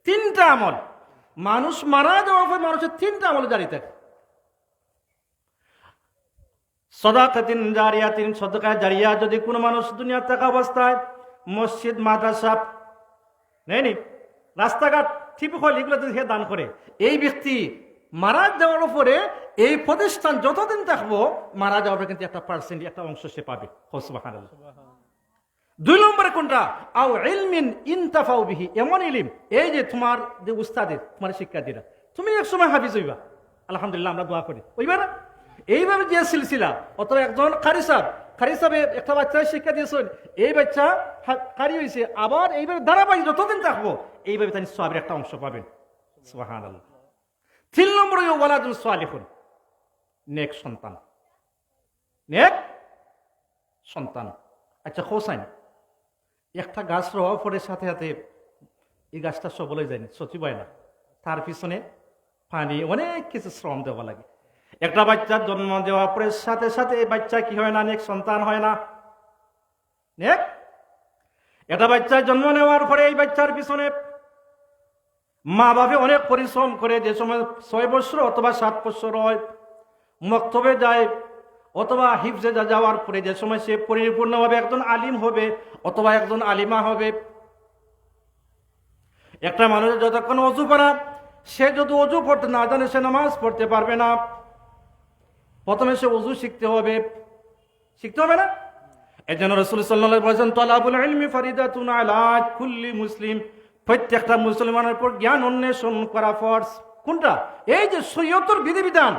3টা আমল। মানুষ মারা যাওয়ার পর মানুষের 3টা আমল জারি থাকে। সাদাকাতিন জারিয়াতিন, সাদাকা জারিয়া, যদি কোনো মানুষ দুনিয়া থাকা অবস্থায় মসজিদ মাদ্রাসা নেই রাস্তাঘাট ঠিক হল এগুলো যদি দান করে, এই ব্যক্তি মারা যাওয়ার উপরে এই প্রতিষ্ঠান যতদিন থাকবো মারা যাওয়ার পরে কিন্তু একটা পার্সেন্ট, একটা অংশ সে পাবে। সুবহানাল্লাহ। 2 নম্বরে কোনটা? আও ইলমিন ইনতাফাউ বিহি, এমন ইলম, এই যে তোমার যে উস্তাদের তোমার শিক্ষার্থীরা, তুমি এক সময় হাফিজ হইবা, আলহামদুলিল্লাহ আমরা দোয়া করি, হইবা না? এইভাবে যে সিলসিলা, অথবা একজন কারি সাহেব একটা বাচ্চা শিক্ষা দিয়েছেন, এই বাচ্চা কারি হয়েছে, আবার এইভাবে ধারাবাহিক যতদিন থাকবো এইভাবে তার সওয়াবের একটা অংশ পাবেন। সুবহানাল্লাহ। 3 নম্বরে ওয়ালাদুন সালিহুন, নেক সন্তান, নেক সন্তান। আচ্ছা হোসাইন, একটা গাছ রোয়া পরে সাথে সাথে এই গাছটা সবলে যায়নি, সচিব হয় না, তার পিছনে পানি অনেক কিছু শ্রম দেওয়া লাগে। একটা বাচ্চার জন্ম দেওয়ার পরে সাথে সাথে এই বাচ্চা কি হয় না, নেক সন্তান হয় না। নেক একটা বাচ্চার জন্ম নেওয়ার পরে এই বাচ্চার পিছনে মা বাবা অনেক পরিশ্রম করে, যে সময় 6 বছর অথবা 7 বছর হয়, মক্তবে যায় অথবা হিফজে যাওয়ার পরে যে সময় সে পরিপূর্ণভাবে একজন আলিম হবে অথবা একজন আলিমা হবে। একটা মানুষের যতক্ষণ অজু পড়া, সে যদি অজু পড়তে না জানে সে নামাজ পড়তে পারবে না। প্রথমে সে অজু শিখতে হবে না? এই জন্য রাসূল সাল্লাল্লাহু আলাইহি ওয়াসাল্লাম বলেছেন, তালাবুল ইলমি ফারিদাতুন আলা কুল্লি মুসলিম, প্রত্যেকটা মুসলমানের উপর জ্ঞান অন্বেষণ করা ফরজ। কোনটা? এই যে শরীয়তের বিধিবিধান,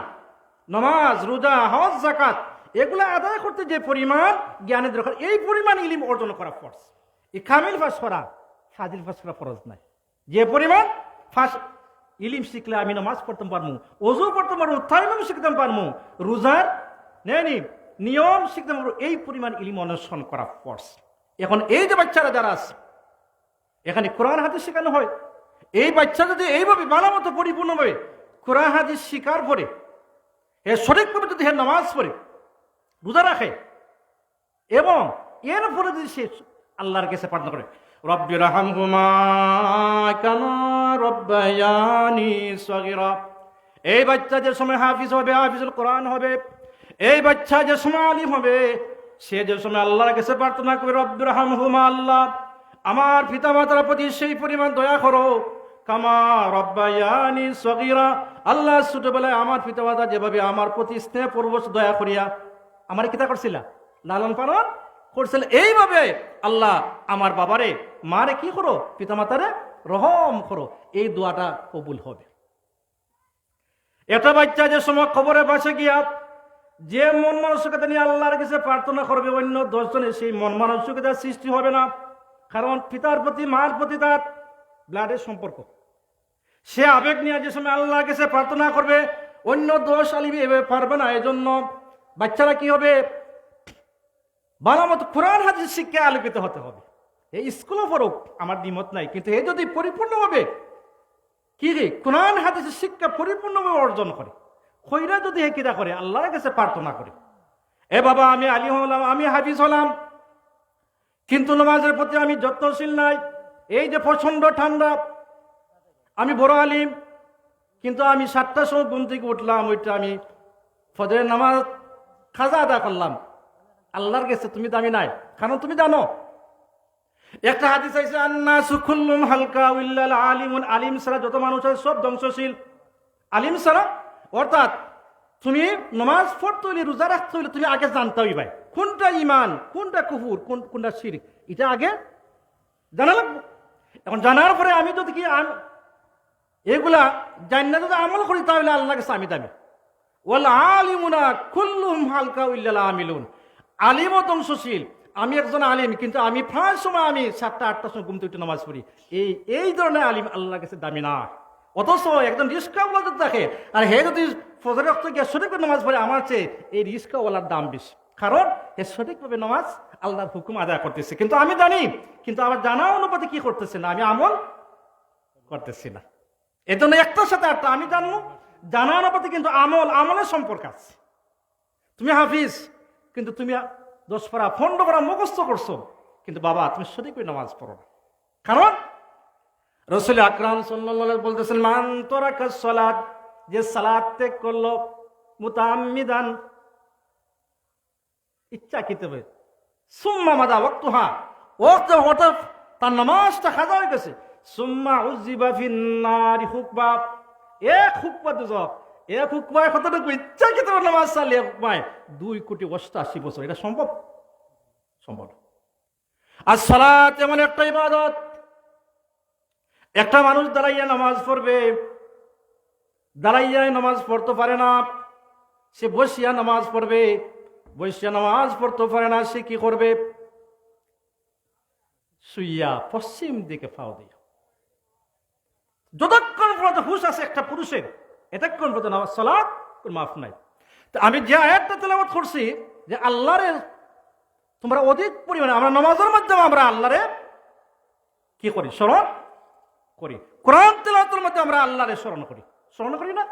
নামাজ, রোজা, হজ, যাকাত, এগুলো আদায় করতে যে পরিমাণ জ্ঞানের দরকার, এই পরিমাণ ইলম অর্জন করা ফরজ। এই কামিল ফাঁস করা, ফাজিল ফাঁস করা ফরজ নাই। যে পরিমাণ ফাঁস ইলিম শিখলে আমি নামাজ পড়তে পারবো, ওযু পড়তে পারবো, তায়াম্মুম শিখতে পারবো, রোজার নিয়ম শিখতে পারবো, এই পরিমাণ ইলম অন্বেষণ করা ফরজ। এখন এই যে বাচ্চারা যারা আছে, এখানে কোরআন হাদিস শেখানো হয়, এই বাচ্চা যদি এইভাবে ভালো মতো পরিপূর্ণভাবে কোরআন হাদিস শিকার পরে, সঠিকভাবে যদি নামাজ পড়ে, রোজা রাখে, এবং এরপরে যদি সে আল্লাহর কাছে প্রার্থনা করে, রব্বি রহমহুমা কামা রব্বায়ানি সগীরা, এই বাচ্চা যে সময় হাফিজ হবে, হাফিজুল কোরআন হবে, এই বাচ্চা যে সময় আলিম হবে, সে যে সময় আল্লাহর কাছে প্রার্থনা করবে, রব্বি রহমহুমা, আল্লাহ আমার পিতামাতার প্রতি সেই পরিমাণ দয়া করো, কামা রব্বায়ানি সগীরা, আল্লাহ ছোটবেলায় আমার পিতামাতা যেভাবে আমার প্রতি স্নেহ পরবশ দয়া করিয়া আমার কিতা করছিল, লালন পালন করছিল, এইভাবে আল্লাহ আমার বাবারে মারে কি করো, পিতামাতারে রহম করো, এই দোয়াটা কবুল হবে। এটা বাচ্চা যে সময় কবরে পাশে গিয়া যে মন মানসিকতা নিয়ে আল্লাহর কাছে প্রার্থনা করবে, অন্য 10 জনের সেই মন মানসিকতার সৃষ্টি হবে না। কারণ পিতার প্রতি মার প্রতি তার ব্লাডের সম্পর্ক, সে আবেগ নিয়ে যে সময় আল্লাহর কাছে প্রার্থনা করবে, অন্য 10 আলিম এভাবে পারবে না। এই জন্য বাচ্চারা কি হবে, ভালো মতো কোরআন হাদিস শিক্ষায় আলোকিত হতে হবে। এই স্কুলও পড়ুক, আমার দ্বিমত নাই, কিন্তু এই যদি পরিপূর্ণভাবে কি রে কোরআন হাদিসের শিক্ষা পরিপূর্ণভাবে অর্জন করে, খৈরা যদি কিরা করে, আল্লাহর কাছে প্রার্থনা করে, এ বাবা আমি আলিম হলাম, আমি হাফিজ হলাম, কিন্তু নামাজের প্রতি আমি যত্নশীল নাই, এই যে প্রচন্ড ঠান্ডা, আমি বড় আলিম, কিন্তু আমি 7টার সময় ঘুম থেকে উঠলাম, ওইটা আমি ফজরের নামাজ খাজা আদা করলাম, আল্লাহর কাছে তুমি দামি নাই। কারণ তুমি জানো একটা হাদিস আছে, আন্নাসু কুল্লুম হালকা ইল্লাল আলিমুন, আলিম ছাড়া যত মানুষ আছে সব ধ্বংসশীল। আলিম ছাড়া অর্থাৎ তুমি নামাজ পড়তে হইলে রোজা রাখতে হইলে তুমি আগে জানতে হইবে কোনটা ইমান কোনটা কুফুর কোনটা শিরক, এটা আগে জানা লাগবে। এখন জানার পরে আমি যদি কি এগুলা জানি না যদি আমল করি তাহলে আল্লাহর কাছে আমি দামি। ওয়াল আলিমুনা কুল্লুহুম হালকা ইল্লাল আমিলুন, আলিমও ধ্বংসশীল। আমি একজন আলিম, কিন্তু আমি প্রায় সময় আমি 7টা-8টার সময় ঘুম থেকে উঠে নামাজ পড়ি। এই ধরনের আলিম আল্লাহর কাছে দামি না। অথচ একজন রিস্কাওয়ালা যদি থাকে আর হে যদি ফজরের ওয়াক্তে গিয়ে সঠিকভাবে নামাজ পড়ে, আমার চেয়ে এই রিস্কাওয়ালার দাম বেশি, কারণ হে সঠিকভাবে নামাজ আল্লাহর হুকুম আদায় করতেছে। কিন্তু আমি জানি, কিন্তু আমার জানা অনুপাতে কি করতেছে না, আমি আমল করতেছি না। এই জন্য একটার সাথে একটা আমি জানবো, জানা অনুপাতে কিন্তু আমলের সম্পর্ক আছে। তুমি হাফিজ, কিন্তু তুমি 10 পারা 15 পারা মুখস্থ করছো, কিন্তু বাবা তুমি সঠিকভাবে নামাজ পড়ো না। কারণ রাসূল আকরাম সাল্লাল্লাহু আলাইহি ওয়াসাল্লাম বলতেছেন, মান তারাকা সালাত, যে সালাত ত্যাগ করলো মুতাআম্মিদান, ইচ্ছাকৃতভাবে, সুম্মা মাদা ওয়াক্তুহা, ওয়াক্ত তার নামাজটা কাজা হয়ে গেছে, সুম্মা উযিবা ফিন নারি হুকবা, এক হুকবা দুজক, এক হুকবায় কতটুকু ইচ্ছাকৃতভাবে নামাজ চালিয়ে হুকবায় 2,88,00,000 বছর, এটা সম্ভব? সম্ভব। আর সালাত এমন একটা ইবাদত, একটা মানুষ দাঁড়াইয়া নামাজ পড়বে, দাঁড়াইয়া নামাজ পড়তে পারে না, সে বসিয়া নামাজ পড়বে, বসিয়া নামাজ পড়তে পারে না, সে কি করবে? শুইয়া পশ্চিম দিকে ফাও দিয়া, যতক্ষণ পর্যন্ত হুশ আছে একটা পুরুষের, এতক্ষণ পর্যন্ত নামাজ সালাত মাফ নাই। তো আমি যে আয়াতটা তেলাওয়াত করছি, যে আল্লাহরে তোমরা অধিক পরিমাণে, আমরা নামাজের মাধ্যমে আমরা আল্লাহরে কি করি? স্মরণ করি। কোরআন তেলাওয়াতের মধ্যে আমরা আল্লাহরে স্মরণ করি না?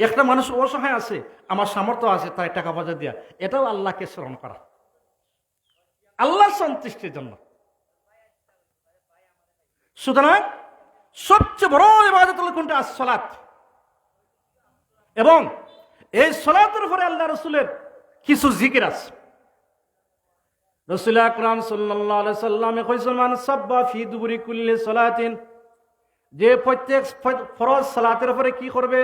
একটা মানুষ অসহায় আছে, আমার সামর্থ্য আছে তাই টাকা পয়সা দিয়া, এটাও আল্লাহকে স্মরণ করা, আল্লাহর সন্তুষ্টির জন্য। সুতরাং সবচেয়ে বড় ইবাদত হলো কোনটা? সালাত। এবং এই সালাতের উপরে আল্লাহ রাসূলের কিছু জিকির আছে। রাসূল আকরাম সাল্লাল্লাহু আলাইহি সাল্লাম কইছেন, মান সাব্বা ফি দুবুরি কুল্লি সালাতিন, যে প্রত্যেক ফরজ সালাতের উপরে কি করবে?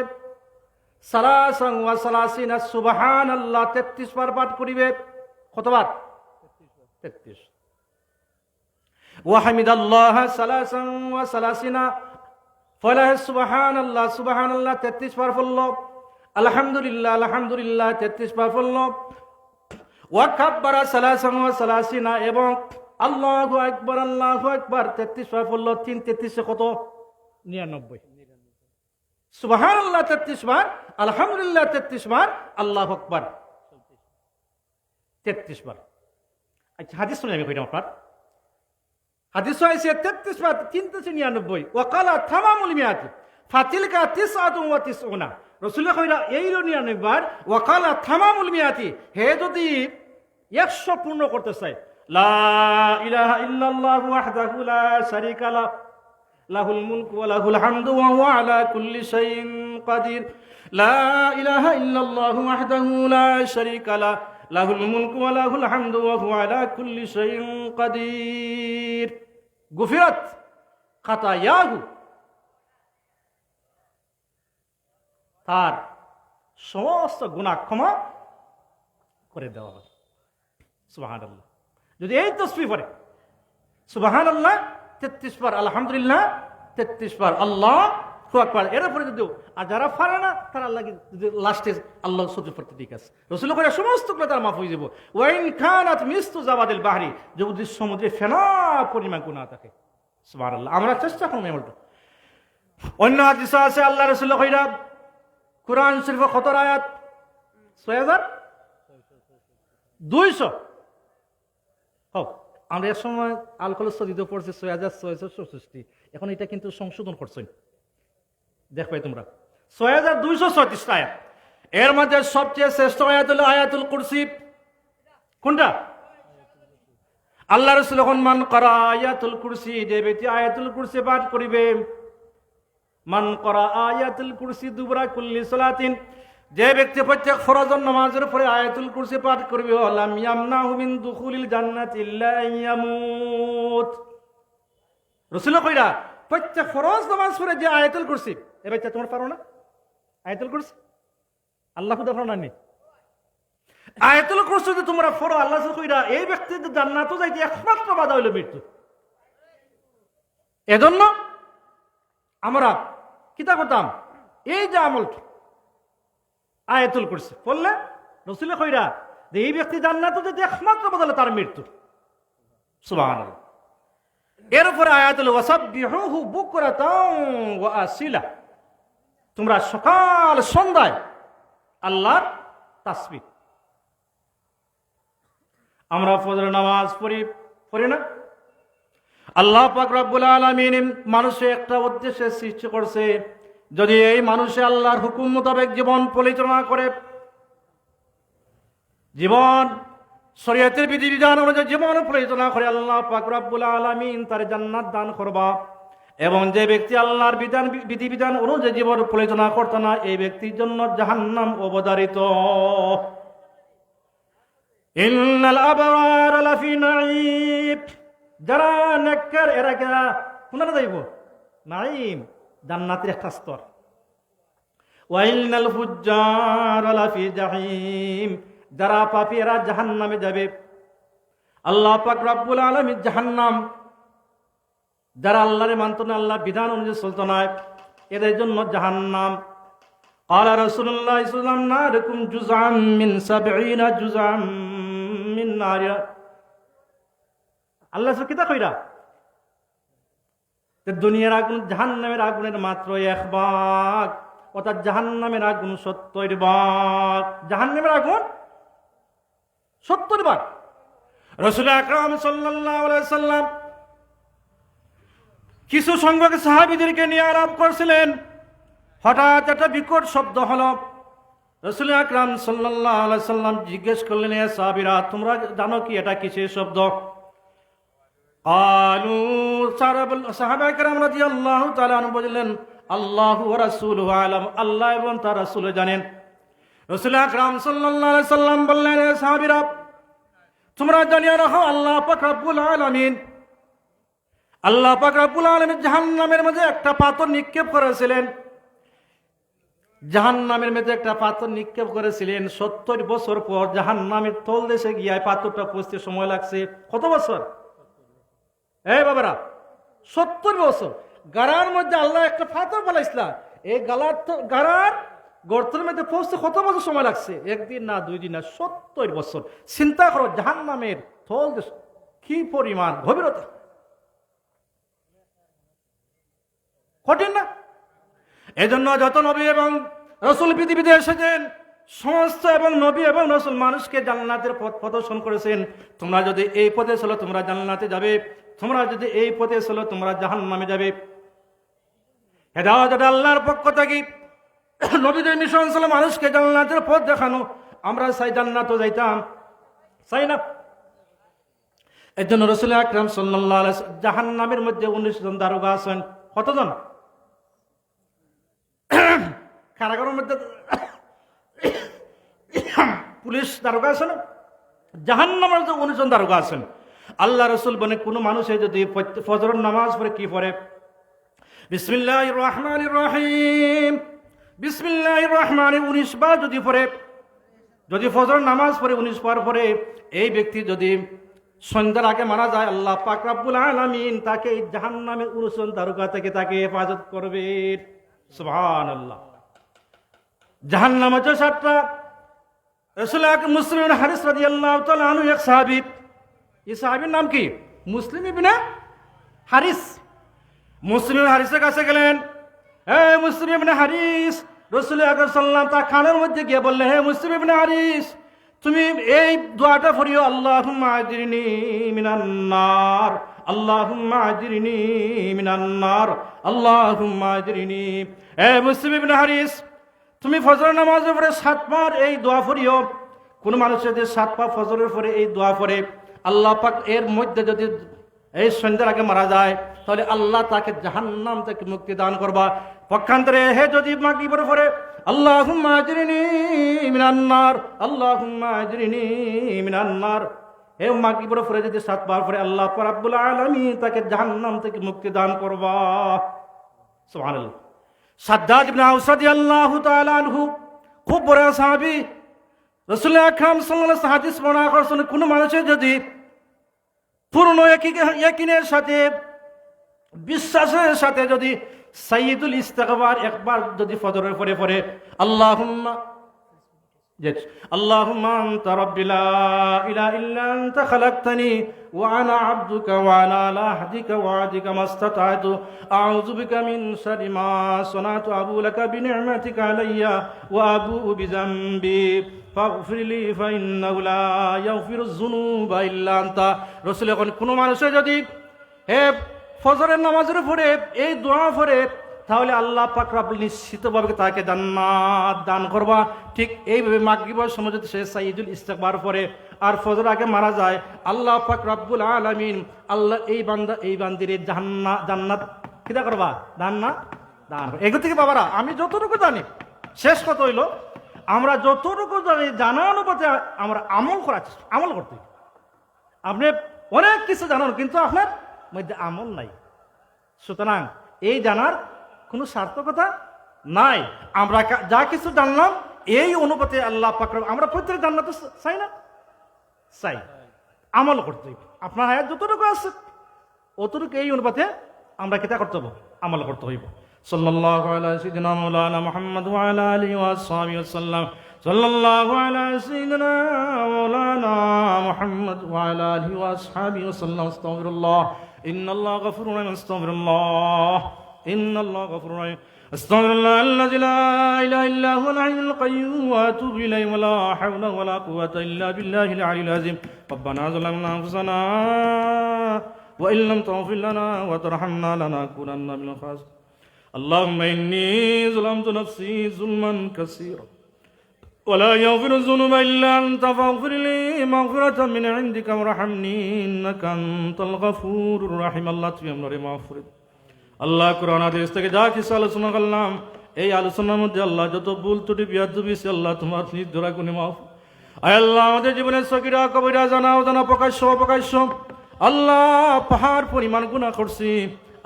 সালাসান ওয়া সালাসিনা সুবহানাল্লাহ, 33 বার পাঠ করিবে। কতবার? 33। ওয়া হামিদাল্লাহ সালাসান ওয়া সালাসিনা, ফলা সুবহানাল্লাহ 33 বার পড়ল। আলহামদুলিল্লাহ 33 বার পড়ল। ওয়া কাব্বারা সালাসান ওয়া সালাসিনা, এবং আল্লাহু আকবার 33 বার পড়ল। 3 33 কত? 99। সুবহানাল্লাহ 33 বার, আলহামদুলিল্লাহ 33 বার, আল্লাহু আকবার 33 বার। আচ্ছা, হাদিস শুনে আমি কইলাম আপনার, হাদিস হয়েছে 33 বার 399। ওয়াকালা তামামুল মিয়াত ফাতিলকা 99। রাসূল কইরা এই 99 বার, ওয়াকালা তামামুল মিয়াতি, হে যদি 100 পূর্ণ করতে চায়, লা ইলাহা ইল্লাল্লাহু ওয়াহদাহু লা শারীকা লাহু, লাহুল মুলকু ওয়া লাহুল হামদু ওয়া হুয়া আলা কুল্লি শাইইন কাদির, লা ইলাহা ইল্লাল্লাহু ওয়াহদাহু লা শারীকা লাহু, লাহুল মুলকু ওয়া লাহুল হামদু ওয়া হুয়া আলা কুল্লি শাইইন কাদির, গুফিরাত খাতায়াহু, তার সমস্ত গুনাহ ক্ষমা করে দেওয়া হবে। সুবহানাল্লাহ। যদি এই তাসবিহ পড়ে, সুবহানাল্লাহ 33 বার, আলহামদুলিল্লাহ 33 বার, আল্লাহু আকবার, এরপরে যদি, আর যারা পারে না তারা আল্লাহকে লাস্টে আল্লাহ সূত্র পড়তে ঠিক আছে। রাসূল কইরা সমস্ত গুনাহ তার মাফ হয়ে যাব। ওয়াইন কানাত মিসতু জাবাদিল বাহরি, যদি সমুদ্রে ফেনা পরিমাণ গুনাহ থাকে। সুবহানাল্লাহ। আমরা চেষ্টা করব এমনটা। অন্য হাদিস আছে আল্লাহ রাসূল কইরা, কুরআন শরীফে কত আয়াত? 6200। হোক, আমরা এক সময় আল খলস দিতে পড়ছি 6664, এখন এটা কিন্তু সংশোধন করছেন, দেখবে তোমরা 6236 আয়াত। এর মধ্যে সবচেয়ে শ্রেষ্ঠ আয়াত হলো আয়াতুল কুরসি। কোনটা? আল্লাহ রাসূল যখন মান করা আয়াতুল কুরসি, যে ব্যক্তি আয়াতুল কুরসি পাঠ করিবে, মান করা আয়াতুল কুরসি দুবরা কুল্লি সালাতিন, যে ব্যক্তি প্রত্যেক ফরজ নামাজের পরে আয়াতুল কুরসি পাঠ করবে, লাম ইয়ামনাহু মিন দুখুলিল জান্নাতি ইল্লা ইয়ামুত। রাসূল কইরা প্রত্যেক ফরজ নামাজ পড়ে যে আয়াতুল কুরসি, এ বাচ্চা তোমার পারো না আয়াতুল কুরসি? আল্লাহ দেখো নানি আয়াতুল কুরসি যদি তোমরা পড়ো আল্লাহ কইরা এই ব্যক্তি জান্নাতও যাইতে একমাত্র বাধা হইল মৃত্যু। এজন্য আমরা কিতা করতাম, এই যে আমলটা আয়াতুল কুরসি পড়লে রাসূল কইরা যে এই ব্যক্তি জান্নাতও যাইতে একমাত্র বাধা হলো তার মৃত্যু। সুবহানাল্লাহ। এরপরে আয়াতুল ওয়াসাব্বিহুহু বুকরাতাও ওয়া আসিলা, তোমরা সকাল সন্ধ্যায় আল্লাহর তাসবিহ। আমরা ফজর নামাজ পড়ি না? আল্লাহ পাক রব্বুল আলামিন মানুষে একটা উদ্দেশ্যে সৃষ্টি করছে, যদি এই মানুষে আল্লাহর হুকুম মোতাবেক জীবন পরিচালনা করে, জীবন শরীয়তের বিধিবিধান অনুযায়ী জীবন পরিচালনা করে, আল্লাহ পাক রব্বুল আলামিন তার জান্নাত দান করবা। এবং যে ব্যক্তি আল্লাহর বিধিবিধান অনুযায়ী জীবন পরিচালনা করত না, এই ব্যক্তির জন্য জাহান্নাম অবধারিত। ইন্নাল আবরার লাফি নাঈম, যারা নেককার এরা কেরা কোনটা যাইব? নাঈম, জান্নাতের একটা স্তর। ওয়া ইন্নাল ফুজ্জার লাফি জাহিম, যারা পাপী এরা জাহান্নামে যাবে। আল্লাহ পাক রব্বুল আলামিন জাহান্নাম, যারা আল্লাহরে মানত না, আল্লাহর বিধান অনুযায়ী চলত না, এদের জন্য জাহান্নাম। ক্বালা রাসূলুল্লাহ সাল্লাল্লাহু আলাইহি ওয়াসাল্লাম নারকুম জুজআম মিন ৭০ জুজআম মিন নার। আল্লাহ কিতা কইরা দুনিয়ার আগুন জাহান্নামের আগুনের মাত্র ১ ভাগ, অর্থাৎ জাহান্নামের আগুন ৭০ ভাগ। জাহান্নামের আগুন ৭০ ভাগ। রাসূল আকরাম সাল্লাল্লাহু আলাইহি ওয়াসাল্লাম কিছু সংখ্যক সাহাবীদেরকে নিয়ে আলাপ করছিলেন। হঠাৎ একটা বিকট শব্দ হলো। রাসূল আকরাম সাল্লাল্লাহু আলাইহি ওয়াসাল্লাম জিজ্ঞেস করলেন, হে সাহাবীরা, তোমরা জানো কি এটা কিসের শব্দ? আলু সাহাবায়ে কেরাম রাদিয়াল্লাহু তাআলা আনহু বললেন, আল্লাহু ওয়া রাসূলুহু আলাম, আল্লাহ এবং তার রাসূল জানেন। রাসূল আকরাম সাল্লাল্লাহু আলাইহি ওয়াসাল্লাম বললেন, হে সাহাবীরা, তোমরা জানিয়ে রাখো, আল্লাহ পাক রব্বুল আলামিন, আল্লাহ পাক রব্বুল আলামিন জাহান্নামের মধ্যে একটা পাথর নিক্ষেপ করেছিলেন। জাহান্নামের মধ্যে একটা পাথর নিক্ষেপ করেছিলেন। ৭০ বছর পর জাহান্নামের তল দেশে গিয়ে পাথরটা পৌঁছতে সময় লাগছে কত বছর? এই বাবারা, ৭০ বছর। গাড়ার মধ্যে আল্লাহ একটা পাথর ফেলাইছিলেন, এই গাড়ার গর্তের মধ্যে পৌঁছতে কত বছর সময় লাগছে? একদিন না, 2 দিন না, ৭০ বছর। চিন্তা করো জাহান্নামের তল দেশ কি পরিমাণ গভীরতা, কঠিন না? এজন্য যত নবী এবং রাসূল পৃথিবীতে এসেছেন, সমস্ত এবং নবী এবং রাসূল মানুষকে জান্নাতের পথ প্রদর্শন করেছেন। তোমরা যদি এই পথে চলো তোমরা জান্নাতে যাবে, তোমরা যদি এই পথে চলো তোমরা জাহান্নামে যাবে। হেদায়েত আল্লাহর পক্ষ থেকে নবীদের মিশন ছিল মানুষকে জান্নাতের পথ দেখানো। আমরা চাই জান্নাতও যাইতাম, চাই না? এর জন্য রাসূল আকরাম সাল্লাল্লাহু আলাইহি ওয়াসাল্লাম জাহান্নামের মধ্যে 19 জন দারোগা আছেন। কতজন? কারাগারের মধ্যে পুলিশ দারোগা আছেন, জাহান্নামের মধ্যে 19 জন দারোগা আছেন। আল্লাহ রাসূল বলে, কোন মানুষে যদি ফজরের নামাজ পড়ে কি পড়ে? বিসমিল্লাহির রহমানির রহিম, বিসমিল্লাহির রহমানির 19 বার যদি পড়ে, যদি ফজরের নামাজ পড়ে 19 বার পড়ে, এই ব্যক্তি যদি সন্ধ্যার আগে মারা যায়, আল্লাহ পাক রব্বুল আলামিন তাকে জাহান্নামের 19 জন দারোগা থেকে তাকে হেফাজত করবে। সুবহানাল্লাহ। জাহান্নাম হচ্ছে 7টা। রাসূল আকরাম মুসলিম ইবনে হারিস রাদিয়াল্লাহু তাআলা আনহু এক সাহাবী, এই সাহাবীর নাম কি? মুসলিম ইবনে হারিস। মুসলিম ইবনে হারিসের কাছে গেলেন, হে মুসলিম ইবনে হারিস, রাসূল আকরাম সাল্লাল্লাহু আলাইহি ওয়াসাল্লাম তার কানের মধ্যে গিয়ে বললেন, হে মুসলিম ইবনে হারিস, তুমি এই দোয়াটা পড়িও, আল্লাহুম্মা আজরিনি মিনান নার, আল্লাহুম্মা আজরিনি মিনান নার, আল্লাহুম্মা আজরিনি। হে মুসলিম ইবনে হারিস, তুমি ফজর নামাজের পরে 7 বার এই দোয়া পড়িও। কোন মানুষ যদি 7 বার ফজরের পরে এই দোয়া পড়ে, আল্লাহ পাক এর মধ্যে যদি এই সন্ধ্যার আগে মারা যায়, তাহলে আল্লাহ তাকে জাহান্নাম থেকে মুক্তি দান করবা। পক্ষান্তরে হে যদি মাগরিবের পরে আল্লাহুম্মা আজরিনি মিনান নার, আল্লাহুম্মা আজরিনি মিনান নার, হে মাগরিবের পরে যদি 7 বার পরে, আল্লাহ পাক রব্বুল আলামিন তাকে জাহান্নাম থেকে মুক্তি দান করবা। সুবহানাল্লাহ। সাদ্দাদ ইবনে আওস রাদিয়াল্লাহু তাআলা আনহু খুব বড় সাহাবী রাসূল আকরাম সাল্লাল্লাহু আলাইহি ওয়াসাল্লাম হাদিস বর্ণনা করেছেন, কোন মানুষের যদি পূর্ণ ইয়াকিনের সাথে, বিশ্বাসের সাথে যদি সাইয়্যিদুল ইস্তিগফার একবার যদি ফজরের পরে পড়ে, আল্লাহুম্মা আনতা রাব্বি লা ইলাহা ইল্লা আনতা খালাকতানি ওয়া আনা আবদুকা ওয়া আনা আলা আহদিকা ওয়া ওয়া'দিকা মাসতাতা'তু আউযু বিকা মিন শাররি মা সানাতু আবু লাকা বিনি'মাতিকা আলাইয়া ওয়া আবু'ু বিযামবি ফাগফির লি ফাইন্নাহু লা ইয়াগফিরুয যুনুবা ইল্লা আনতা। রাসূল এখন কোন মানুষের যদি ফজরের নামাজের পরে এই দোয়া পড়ে, তাহলে আল্লাহ পাক রব্বুল নিশ্চিতভাবে তাকে জান্নাত দান করবা। ঠিক এইভাবে মাগরিবের সময় যদি সে সাইয়্যিদুল ইস্তিগফার পড়ে আর ফজর আগে মারা যায়, আল্লাহ পাক রব্বুল আলামিন আল্লাহ এই বান্দা এই বান্দির জান্নাত কিটা করবা, দান করবা। এগুলো থেকে বাবারা আমি যতটুকু জানি, শেষ কথা হইল আমরা যতটুকু জানি জানা অনুপাতে আমরা আমল করতে। আপনি অনেক কিছু জানান কিন্তু আপনার মধ্যে আমল নাই, সুতরাং এই জানার কোনো সার্থকতা নাই। আমরা যা কিছু জানলাম এই অনুপাতে আল্লাহ পাক আমরা প্রত্যেক জান্নাত চাই না, চাই আমল করতে হইব। আপনার হায়াত যতটুকু আছে অতটুকু এই অনুপাতে আমরা কিতা করতে হইব, আমল করতে হইব। সাল্লাল্লাহু আলা সাইয়্যিদিনা মাওলানা মুহাম্মদ ওয়া আলা আলিহি ওয়া আসহাবিহি ওয়াসাল্লাম। সাল্লাল্লাহু আলা সাইয়্যিদিনা মাওলানা মুহাম্মদ ওয়া আলা আলিহি ওয়া আসহাবিহি ওয়াসাল্লাম। আস্তাগফিরুল্লাহ ইন্নাল্লাহা গফুরুর রাহিম। আস্তাগফিরুল্লাহ ইন্নাল্লাহা গফুরুর রাহিম। আস্তাগফিরুল্লাহ আল্লাযী লা ইলাহা ইল্লা হুয়াল হাইয়ুল কাইয়্যুম ওয়া আতুবু ইলাইহি ওয়া লা হাওলা ওয়া লা কুওয়াতা ইল্লা বিল্লাহিল আলিয়্যিল আযীম। রব্বানা যালামনা আনফুসানা ওয়া ইল্লাম তাগফির লানা ওয়া তারহামনা লানাকুনান্না মিনাল খাসিরিন। اللهم إني ظلمت نفسي ظلما كثيرا ولا يغفر الذنوب إلا أنت فاغفر لي مغفرة من عندك وارحمني إنك أنت الغفور الرحيم। আল্লাহ তুমি আমাদের মাফ করে দাও। আল্লাহ কোরআন হাদিস থেকে যা কিছু আলোচনা করলাম, এই আলোচনার মধ্যে আল্লাহ যত ভুল ত্রুটি বিয়াদবি সে আল্লাহ তোমার নিজ দ্বারা গুণে মাফ। আয় আল্লাহ আমাদের জীবনের সগীরা কবিরা জানা অজানা প্রকাশ্য অপ্রকাশ্য আল্লাহ পাহাড় পরিমাণ গুনাহ করছি।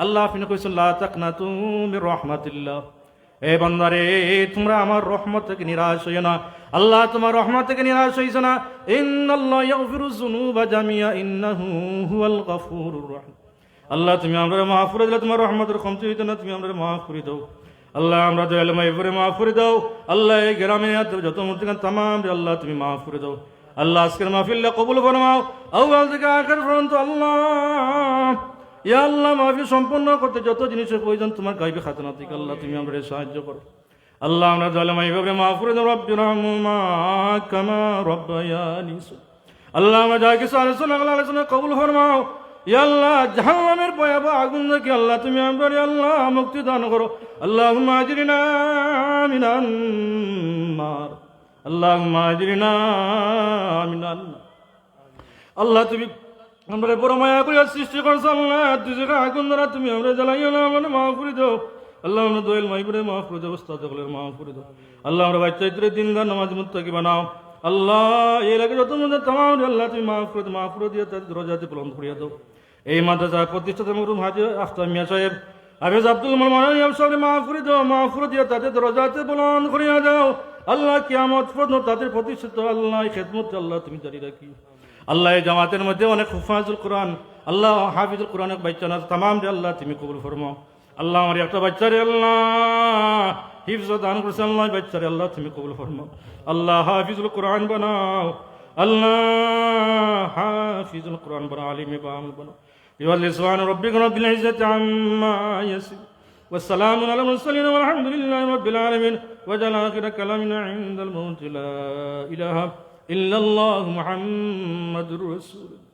আল্লাহ আপনি কইছেন লা তাকনাতু মির রাহমাতিল্লাহ, এ বান্দারে তোমরা আমার রহমত থেকে নিরাশ হইও না। আল্লাহ তোমার রহমত থেকে নিরাশ হইছো না। ইন্নাল্লাহু ইয়াগফিরু যুনুবা জামিয়া ইন্নাহু হুয়াল গফুরুর রহিম। আল্লাহ তুমি আমাদের মাফ করে দিলে তোমার রহমতের কমতি হইতো না, তুমি আমাদের মাফ করে দাও। আল্লাহ আমরা দয়ালু মাইফরে মাফ করে দাও। আল্লাহ এই গ্রামে যত মুর্তিগান তামাম আল্লাহ তুমি মাফ করে দাও। আল্লাহ আজকের মাহফিল কবুল ফরমাও আউয়াল থেকে আখির পর্যন্ত। আল্লাহ ইয়া আল্লাহ মাহফিল সম্পন্ন করতে যত জিনিসের প্রয়োজন তোমার গায়বে খাজানা থেকে আল্লাহ তুমি আমাদের সাহায্য করো। আল্লাহ আমরা দয়ালু মাইফরে মাফ করে দাও। রব্বিরহামহুমা কামা রাব্বায়ানি সগীরা। আল্লাহ আমরা যা কিছু আলোচনা কবুল ফরমাও। ইয়া আল্লাহ জাহান্নামের ভয়াবহ আগুন থেকে আল্লাহ তুমি আমাদের আল্লাহ মুক্তি দান করো। আল্লাহুম্মা আজরিনা মিনান নার, আল্লাহুম্মা আজরিনা মিনান নার। আল্লাহ তুমি আমরা বড় মায়া করে সৃষ্টি করছো। আল্লাহ তুই আগুন দ্বারা তুমি আমরা জ্বালাইও না, আমাদের মাফ করে দাও। আল্লাহ আমরা দোয়েল মাই করে মাফ করে দাও, ওস্তাদ সকলের মাফ করে দাও। আল্লাহ আমরা বাচ্চা ইত্রের দিনদার নামাজ মুত্তাকি বানাও। আল্লাহ এই লাগে যত মধ্যে তামাম আল্লাহ তুমি মাফ করে দিয়ে তাদের দরজাতে বুলন্দ করিয়া দাও। এই মাদ্রাসা প্রতিষ্ঠাতা মরহুম হাজী আফতাব মিয়া সাহেব, হাফেজ আব্দুল মান্নান সাহেব মাফ করে দিয়ে তাদের দরজাতে বুলন্দ করিয়া দাও। আল্লাহ কিয়ামত পর্যন্ত তাদের প্রতিষ্ঠিত আল্লাহ খেদমত আল্লাহ তুমি জারি রাখি। আল্লাহ এই জামাতের মধ্যে অনেক হুফাজুল কোরআন আল্লাহ হাফিজুল কোরআনের বাচ্চা না তামাম রে আল্লাহ তুমি কবুল ফরমাও। আল্লাহ আমার একটা বাচ্চারে আল্লাহ হিফজ দান করছে, আল্লাহ বাচ্চারে আল্লাহ তুমি কবুল ফরমাও। আল্লাহ হাফিজুল কোরআন বানাও, আল্লাহ হাফিজুল কোরআন বানাও, আলিমে বামল বানাও। সুবহান রাব্বিকা রাব্বিল ইজ্জাতি আম্মা ইয়াসিফুন ওয়া সালামুন আলাল মুরসালিন ওয়ালহামদুলিল্লাহি রাব্বিল আলামিন। ওয়া জাল আখিরা কালামিনা ইনদাল মাউত লা ইলাহা ইল্লাল্লাহু মুহাম্মাদুর রাসূলুল্লাহ।